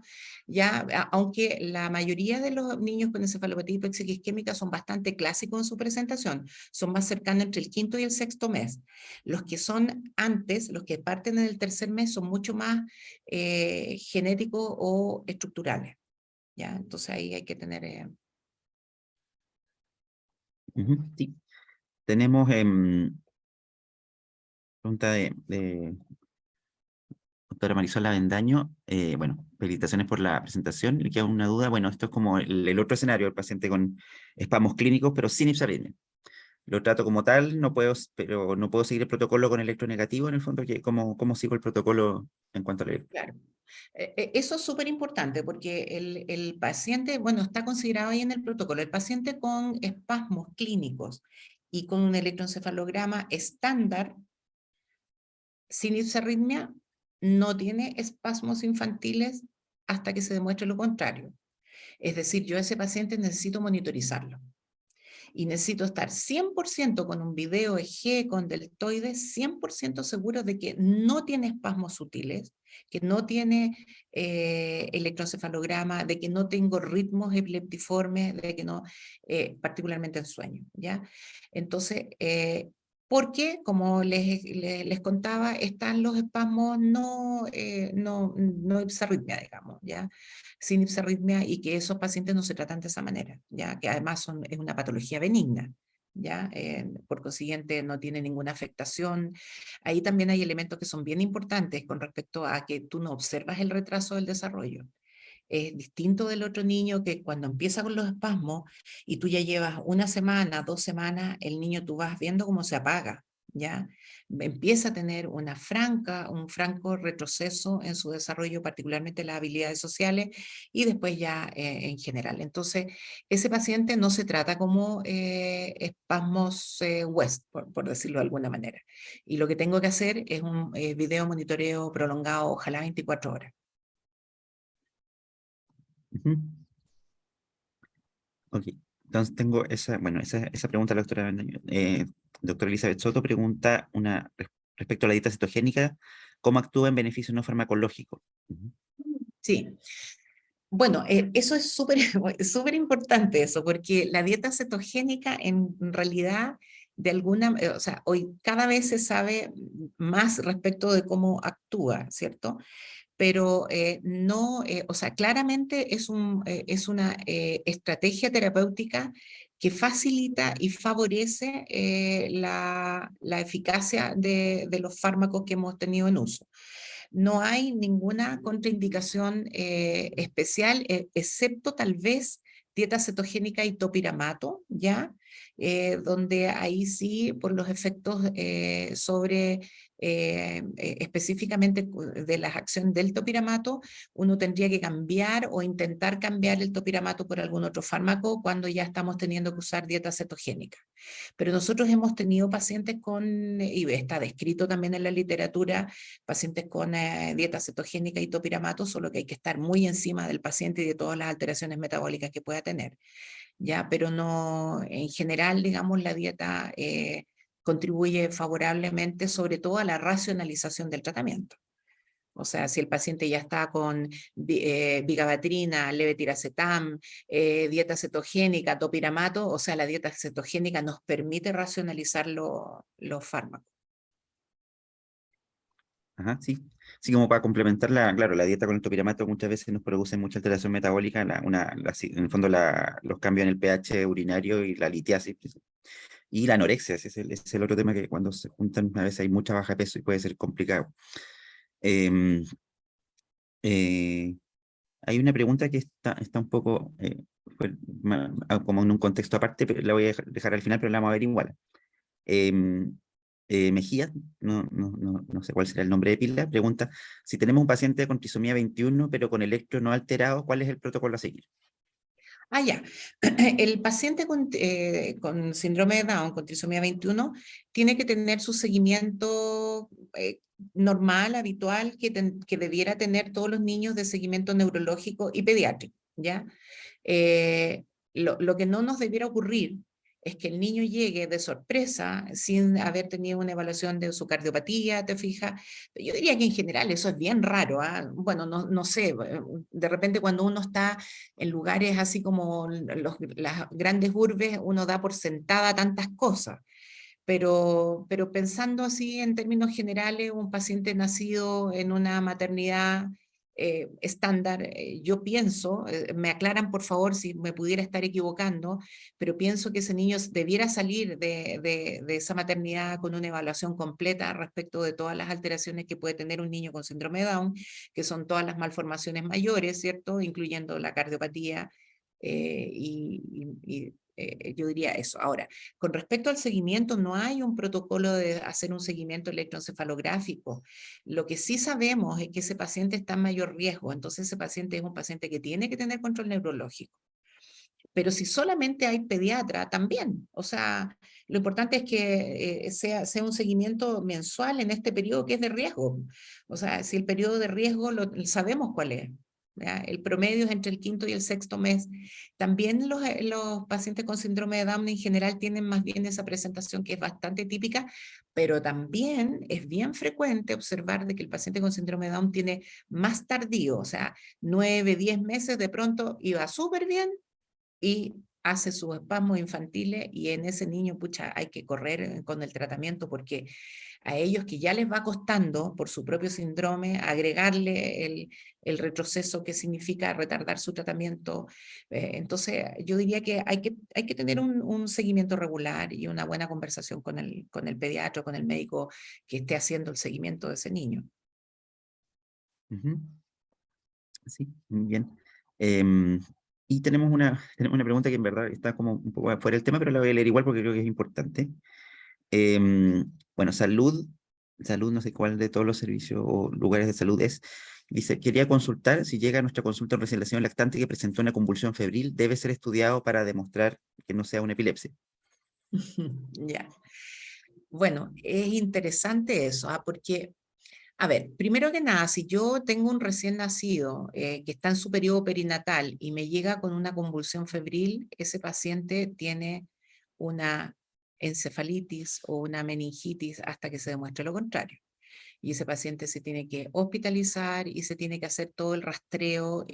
ya, aunque la mayoría de los niños con encefalopatía hipóxica isquémica son bastante clásicos en su presentación, son más cercanos entre el quinto y el sexto mes. Los que son antes, los que parten en el tercer mes, son mucho más genéticos o estructurales, ¿ya? Entonces ahí hay que tener... Sí. Tenemos pregunta de doctora Marisol Avendaño. Bueno, felicitaciones por la presentación. Le queda una duda. Bueno, esto es como el otro escenario, el paciente con espasmos clínicos, pero sin ipsarritmia. Lo trato como tal, pero no puedo seguir el protocolo con electronegativo en el fondo. ¿Cómo sigo el protocolo en cuanto a la... Claro. Eso es súper importante porque el paciente, bueno, está considerado ahí en el protocolo, el paciente con espasmos clínicos y con un electroencefalograma estándar, sin ipsarritmia, no tiene espasmos infantiles hasta que se demuestre lo contrario. Es decir, yo a ese paciente necesito monitorizarlo. Y necesito estar 100% con un video EG, con deltoides, 100% seguro de que no tiene espasmos sutiles, que no tiene electroencefalograma, de que no tengo ritmos epileptiformes, de que no, particularmente en sueño, ¿ya? Entonces, porque, como les contaba, están los espasmos no ipsarritmia, digamos, ¿ya? Sin ipsarritmia, y que esos pacientes no se tratan de esa manera, ¿ya? Que además es una patología benigna, ¿ya? Por consiguiente no tiene ninguna afectación. Ahí también hay elementos que son bien importantes con respecto a que tú no observas el retraso del desarrollo. Es distinto del otro niño que cuando empieza con los espasmos y tú ya llevas una semana, 2 semanas, el niño tú vas viendo cómo se apaga, ¿ya? Empieza a tener un franco retroceso en su desarrollo, particularmente las habilidades sociales y después ya en general. Entonces, ese paciente no se trata como espasmos West, por decirlo de alguna manera. Y lo que tengo que hacer es un video monitoreo prolongado, ojalá 24 horas. Ok, entonces tengo esa pregunta de la doctora Avendaño. Doctora Elizabeth Soto pregunta respecto a la dieta cetogénica, ¿cómo actúa en beneficio no farmacológico? Sí. Bueno, eso es súper importante eso, porque la dieta cetogénica en realidad o sea, hoy cada vez se sabe más respecto de cómo actúa, ¿cierto? Pero no, o sea, claramente es una estrategia terapéutica que facilita y favorece la eficacia de los fármacos que hemos tenido en uso. No hay ninguna contraindicación especial, excepto tal vez dieta cetogénica y topiramato, ¿ya? Donde ahí sí, por los efectos específicamente de la acción del topiramato, uno tendría que cambiar o intentar cambiar el topiramato por algún otro fármaco cuando ya estamos teniendo que usar dieta cetogénica. Pero nosotros hemos tenido pacientes y está descrito también en la literatura, pacientes con dieta cetogénica y topiramato, solo que hay que estar muy encima del paciente y de todas las alteraciones metabólicas que pueda tener, ¿ya? Pero no, en general, digamos, la dieta contribuye favorablemente, sobre todo a la racionalización del tratamiento. O sea, si el paciente ya está con vigabatrina, levetiracetam, dieta cetogénica, topiramato, o sea, la dieta cetogénica nos permite racionalizar los fármacos. Ajá, sí. Sí, como para complementar claro, la dieta con el topiramato muchas veces nos produce mucha alteración metabólica, en el fondo los cambios en el pH urinario y la litiasis. Y la anorexia, ese es el otro tema que cuando se juntan a veces hay mucha baja de peso y puede ser complicado. Em, eh, Hay una pregunta que está un poco como en un contexto aparte, pero la voy a dejar al final, pero la vamos a ver igual. Em, Mejía, no sé cuál será el nombre de pila, pregunta, si tenemos un paciente con trisomía 21, pero con electro no alterado, ¿cuál es el protocolo a seguir? Ah, ya. El paciente con síndrome de Down, con trisomía 21, tiene que tener su seguimiento normal, habitual, que debiera tener todos los niños de seguimiento neurológico y pediátrico, ¿ya? Lo que no nos debiera ocurrir es que el niño llegue de sorpresa sin haber tenido una evaluación de su cardiopatía, ¿te fijas? Yo diría que en general eso es bien raro, ¿ah? Bueno, no sé, de repente cuando uno está en lugares así como las grandes urbes, uno da por sentada tantas cosas. Pero pensando así en términos generales, un paciente nacido en una maternidad estándar, yo pienso, me aclaran por favor si me pudiera estar equivocando, pero pienso que ese niño debiera salir de esa maternidad con una evaluación completa respecto de todas las alteraciones que puede tener un niño con síndrome de Down, que son todas las malformaciones mayores, ¿cierto? Incluyendo la cardiopatía yo diría eso. Ahora, con respecto al seguimiento, no hay un protocolo de hacer un seguimiento electroencefalográfico. Lo que sí sabemos es que ese paciente está en mayor riesgo, entonces ese paciente es un paciente que tiene que tener control neurológico. Pero si solamente hay pediatra, también. O sea, lo importante es que sea un seguimiento mensual en este periodo que es de riesgo. O sea, si el periodo de riesgo sabemos cuál es. ¿Ya? El promedio es entre el quinto y el sexto mes. También los pacientes con síndrome de Down en general tienen más bien esa presentación que es bastante típica, pero también es bien frecuente observar de que el paciente con síndrome de Down tiene más tardío, o sea, 9, 10 meses de pronto iba súper bien y hace sus espasmos infantiles y en ese niño, pucha, hay que correr con el tratamiento porque a ellos que ya les va costando por su propio síndrome agregarle el retroceso que significa retardar su tratamiento. Entonces, yo diría que hay que tener un seguimiento regular y una buena conversación con el pediatra, con el médico que esté haciendo el seguimiento de ese niño. Ujú. Sí, muy bien. Em, y tenemos una pregunta que en verdad está como un poco fuera del tema, pero la voy a leer igual porque creo que es importante. Bueno, salud, no sé cuál de todos los servicios o lugares de salud es. Dice, quería consultar si llega a nuestra consulta un recién nacido lactante que presentó una convulsión febril, debe ser estudiado para demostrar que no sea una epilepsia. Ya. Bueno, es interesante eso, porque a ver, primero que nada, si yo tengo un recién nacido que está en su periodo perinatal y me llega con una convulsión febril, ese paciente tiene una encefalitis o una meningitis hasta que se demuestre lo contrario. Y ese paciente se tiene que hospitalizar y se tiene que hacer todo el rastreo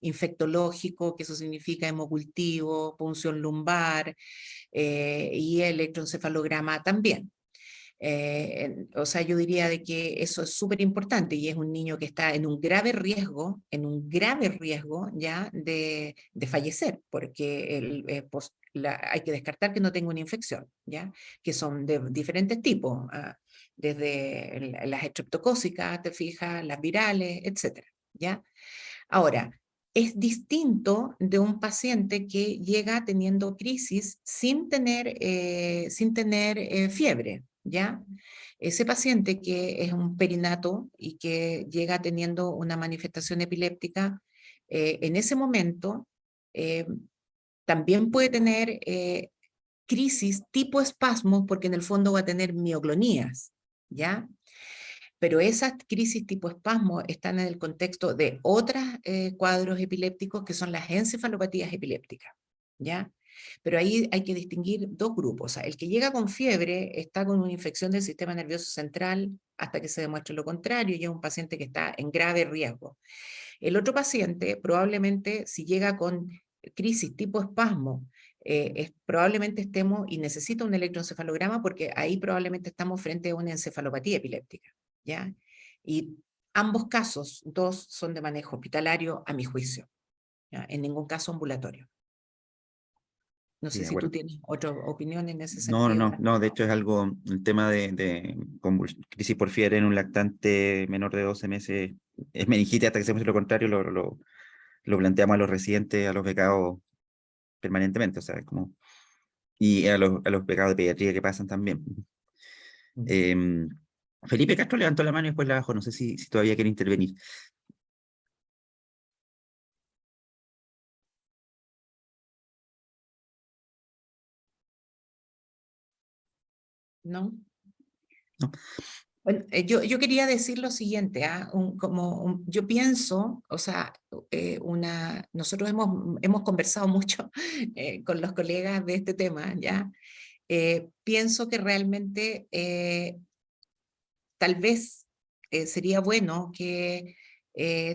infectológico, que eso significa hemocultivo, punción lumbar y electroencefalograma también. O sea, yo diría de que eso es súper importante y es un niño que está en un grave riesgo ya de fallecer, porque hay que descartar que no tenga una infección, ya, que son de diferentes tipos, desde las estreptocócicas, te fijas, las virales, etcétera, ya. Ahora, es distinto de un paciente que llega teniendo crisis sin tener fiebre, ¿ya? Ese paciente que es un perinato y que llega teniendo una manifestación epiléptica, en ese momento eh, también puede tener crisis tipo espasmos porque en el fondo va a tener mioclonías, ¿ya? Pero esas crisis tipo espasmo están en el contexto de otros cuadros epilépticos que son las encefalopatías epilépticas, ¿ya? Pero ahí hay que distinguir dos grupos. O sea, el que llega con fiebre está con una infección del sistema nervioso central hasta que se demuestre lo contrario y es un paciente que está en grave riesgo. El otro paciente probablemente si llega con crisis tipo espasmo, probablemente estemos y necesita un electroencefalograma porque ahí probablemente estamos frente a una encefalopatía epiléptica, ¿ya? Y ambos casos, 2 son de manejo hospitalario a mi juicio, ¿ya? En ningún caso ambulatorio. No Sí, sé de si tú acuerdo. tienes otra opinión en ese No, no, sentido. no, de hecho es algo, el tema de crisis porfiaria en un lactante menor de 12 meses, es meningitis hasta que se muestre lo contrario, lo planteamos a los residentes, a los becados permanentemente, o sea, como, y a los becados de pediatría que pasan también. Em, Felipe Castro levantó la mano y después la bajó, no sé si todavía quiere intervenir. ¿No? No. Bueno, yo quería decir lo siguiente, yo pienso, o sea, nosotros hemos conversado mucho con los colegas de este tema, ¿ya? Pienso que realmente tal vez sería bueno que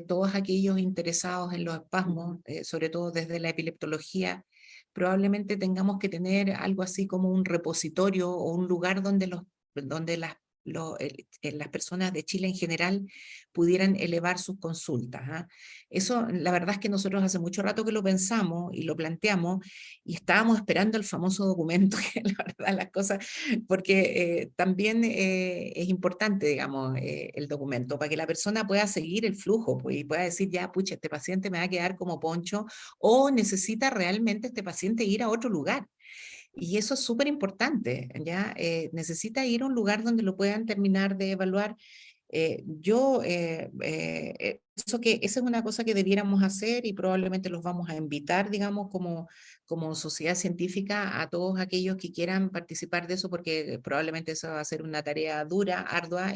todos aquellos interesados en los espasmos, sobre todo desde la epileptología, probablemente tengamos que tener algo así como un repositorio o un lugar donde las personas de Chile en general pudieran elevar sus consultas, ¿ah? Eso, la verdad es que nosotros hace mucho rato que lo pensamos y lo planteamos y estábamos esperando el famoso documento, que la verdad las cosas, porque también es importante, digamos, el documento, para que la persona pueda seguir el flujo, pues, y pueda decir, ya, pucha, este paciente me va a quedar como poncho, o necesita realmente este paciente ir a otro lugar. Y eso es súper importante, ¿ya? Necesita ir a un lugar donde lo puedan terminar de evaluar. Eso que esa es una cosa que debiéramos hacer y probablemente los vamos a invitar, digamos, como sociedad científica a todos aquellos que quieran participar de eso, porque probablemente eso va a ser una tarea dura, ardua,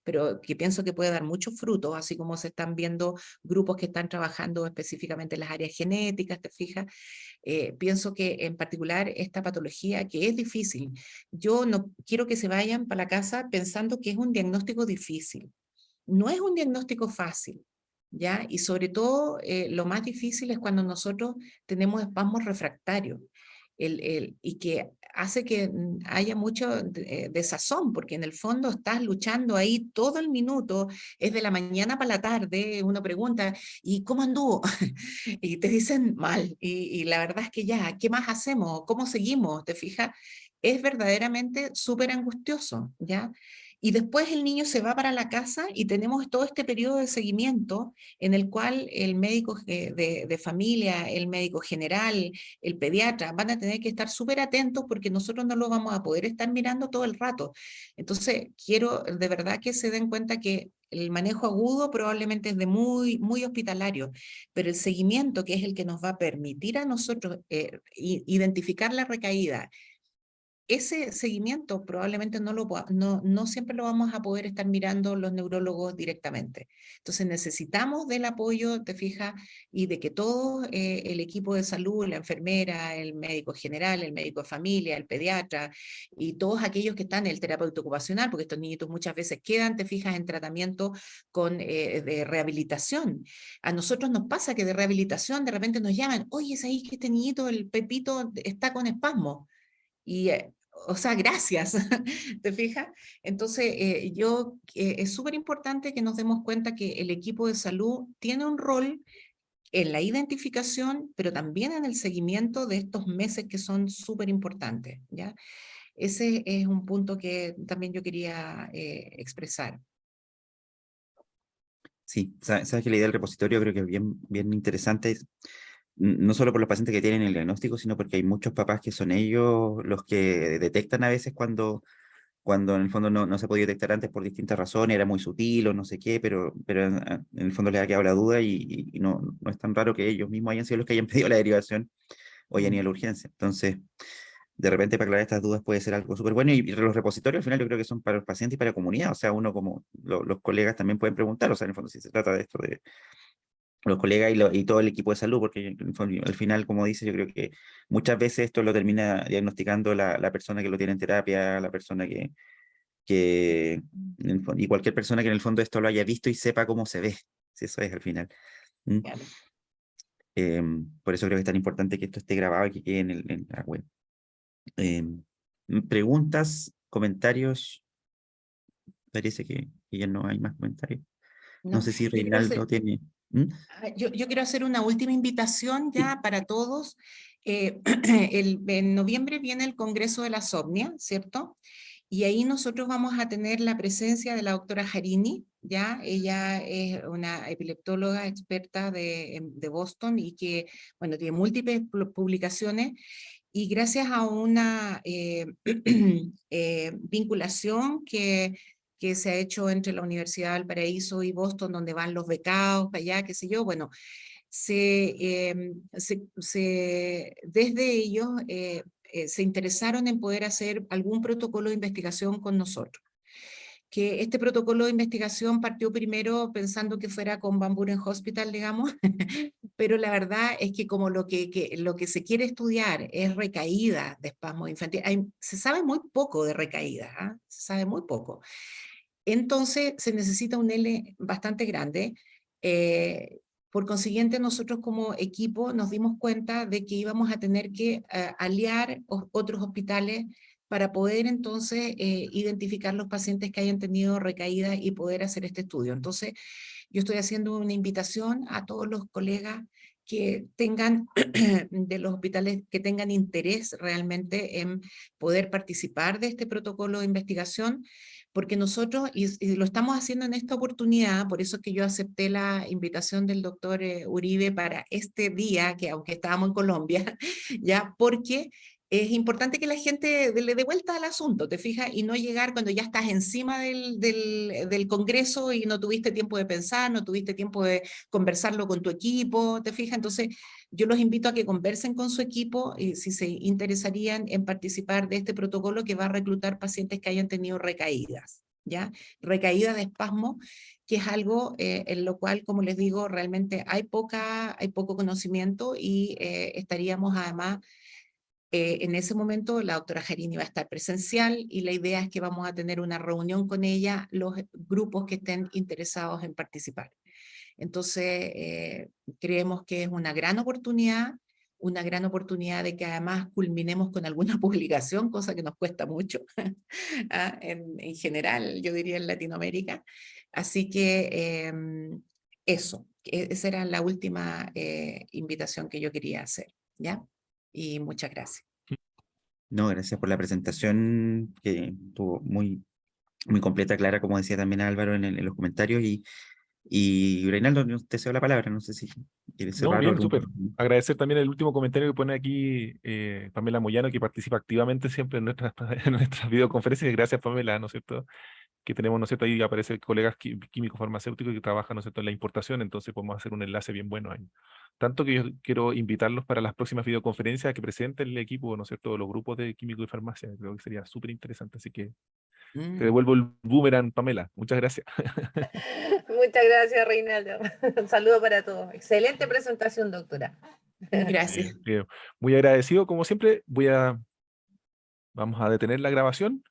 pero que pienso que puede dar muchos frutos, así como se están viendo grupos que están trabajando específicamente en las áreas genéticas, ¿te fijas? Pienso que en particular esta patología que es difícil, yo no quiero que se vayan para la casa pensando que es un diagnóstico difícil. No es un diagnóstico fácil, ¿ya? Y sobre todo lo más difícil es cuando nosotros tenemos espasmos refractarios y que hace que haya mucho desazón, porque en el fondo estás luchando ahí todo el minuto, es de la mañana para la tarde, uno pregunta, ¿y cómo anduvo? Y te dicen mal, y la verdad es que ya, ¿qué más hacemos? ¿Cómo seguimos? ¿Te fijas? Es verdaderamente súper angustioso, ¿ya? Y después el niño se va para la casa y tenemos todo este periodo de seguimiento en el cual el médico de familia, el médico general, el pediatra van a tener que estar súper atentos porque nosotros no lo vamos a poder estar mirando todo el rato. Entonces, quiero de verdad que se den cuenta que el manejo agudo probablemente es de muy hospitalario, pero el seguimiento, que es el que nos va a permitir a nosotros identificar la recaída, ese seguimiento probablemente no siempre lo vamos a poder estar mirando los neurólogos directamente. Entonces necesitamos del apoyo, te fijas, y de que todo el equipo de salud, la enfermera, el médico general, el médico de familia, el pediatra y todos aquellos que están en el terapeuta ocupacional, porque estos niñitos muchas veces quedan, te fijas, en tratamiento de rehabilitación. A nosotros nos pasa que de rehabilitación de repente nos llaman, oye, es ahí que este niñito, el Pepito, está con espasmo. Y, o sea, gracias, ¿te fijas? Entonces, es súper importante que nos demos cuenta que el equipo de salud tiene un rol en la identificación, pero también en el seguimiento de estos meses que son súper importantes, ¿ya? Ese es un punto que también yo quería expresar. Sí, sabes que la idea del repositorio creo que es bien interesante, no solo por los pacientes que tienen el diagnóstico, sino porque hay muchos papás que son ellos los que detectan a veces cuando en el fondo no se podía detectar antes por distintas razones, era muy sutil o no sé qué, pero en el fondo les ha quedado la duda y no es tan raro que ellos mismos hayan sido los que hayan pedido la derivación o hayan ido a la urgencia. Entonces, de repente para aclarar estas dudas puede ser algo súper bueno y los repositorios al final yo creo que son para los pacientes y para la comunidad, o sea, uno como los colegas también pueden preguntar, o sea, en el fondo si se trata de esto de los colegas y todo el equipo de salud, porque en el fondo, al final, como dice, yo creo que muchas veces esto lo termina diagnosticando la persona que lo tiene en terapia, la persona y cualquier persona que en el fondo esto lo haya visto y sepa cómo se ve, si eso es al final. ¿Mm? Claro. Por eso creo que es tan importante que esto esté grabado y que quede en la web. Preguntas, comentarios, parece que y ya no hay más comentarios. No ¿no? sé si Yo quiero Reinaldo hacer- tiene... ¿Mm? Yo quiero hacer una última invitación Sí. ya para todos. En noviembre viene el Congreso de la Somnia, ¿cierto? Y ahí nosotros vamos a tener la presencia de la doctora Jarini, ¿ya? Ella es una epileptóloga experta de Boston y que, bueno, tiene múltiples publicaciones y gracias a una vinculación que se ha hecho entre la Universidad de Valparaíso y Boston, donde van los becados para allá, qué sé yo, bueno, desde ellos se interesaron en poder hacer algún protocolo de investigación con nosotros. Que este protocolo de investigación partió primero pensando que fuera con Van Buren Hospital, digamos, pero la verdad es que como lo que se quiere estudiar es recaída de espasmos infantiles, se sabe muy poco de recaída, ¿eh? Se sabe muy poco. Entonces se necesita un L bastante grande. Por consiguiente, nosotros como equipo nos dimos cuenta de que íbamos a tener que aliar otros hospitales para poder entonces identificar los pacientes que hayan tenido recaídas y poder hacer este estudio. Entonces, yo estoy haciendo una invitación a todos los colegas que tengan, de los hospitales, que tengan interés realmente en poder participar de este protocolo de investigación, porque nosotros, y lo estamos haciendo en esta oportunidad, por eso es que yo acepté la invitación del doctor Uribe para este día, que aunque estábamos en Colombia, ya, porque es importante que la gente le dé vuelta al asunto, ¿te fijas? Y no llegar cuando ya estás encima del Congreso y no tuviste tiempo de pensar, no tuviste tiempo de conversarlo con tu equipo, ¿te fijas? Entonces, yo los invito a que conversen con su equipo y si se interesarían en participar de este protocolo que va a reclutar pacientes que hayan tenido recaídas, ¿ya? Recaídas de espasmo, que es algo en lo cual, como les digo, realmente hay poco conocimiento y estaríamos además en ese momento la doctora Jarini va a estar presencial y la idea es que vamos a tener una reunión con ella, los grupos que estén interesados en participar. Entonces, creemos que es una gran oportunidad de que además culminemos con alguna publicación, cosa que nos cuesta mucho en general, yo diría en Latinoamérica. Así que esa era la última invitación que yo quería hacer, ¿ya? Y muchas gracias. No, gracias por la presentación, que estuvo muy, muy completa, clara, como decía también Álvaro en los comentarios. Y Reinaldo, te cedo la palabra, no sé si quieres No, cerrar o bien, algún... súper. Agradecer también el último comentario que pone aquí Pamela Moyano, que participa activamente siempre en en nuestras videoconferencias. Gracias, Pamela, ¿no es cierto? Que tenemos, ¿no es cierto? Ahí aparecen colegas químicos farmacéuticos que trabajan, ¿no es cierto?, en la importación, entonces podemos hacer un enlace bien bueno ahí. Tanto que yo quiero invitarlos para las próximas videoconferencias a que presenten el equipo, ¿no es cierto?, los grupos de químico y farmacia. Creo que sería súper interesante, así que te devuelvo el boomerang, Pamela. Muchas gracias. Muchas gracias, Reinaldo. Un saludo para todos. Excelente presentación, doctora. Gracias. Muy agradecido, como siempre. Vamos a detener la grabación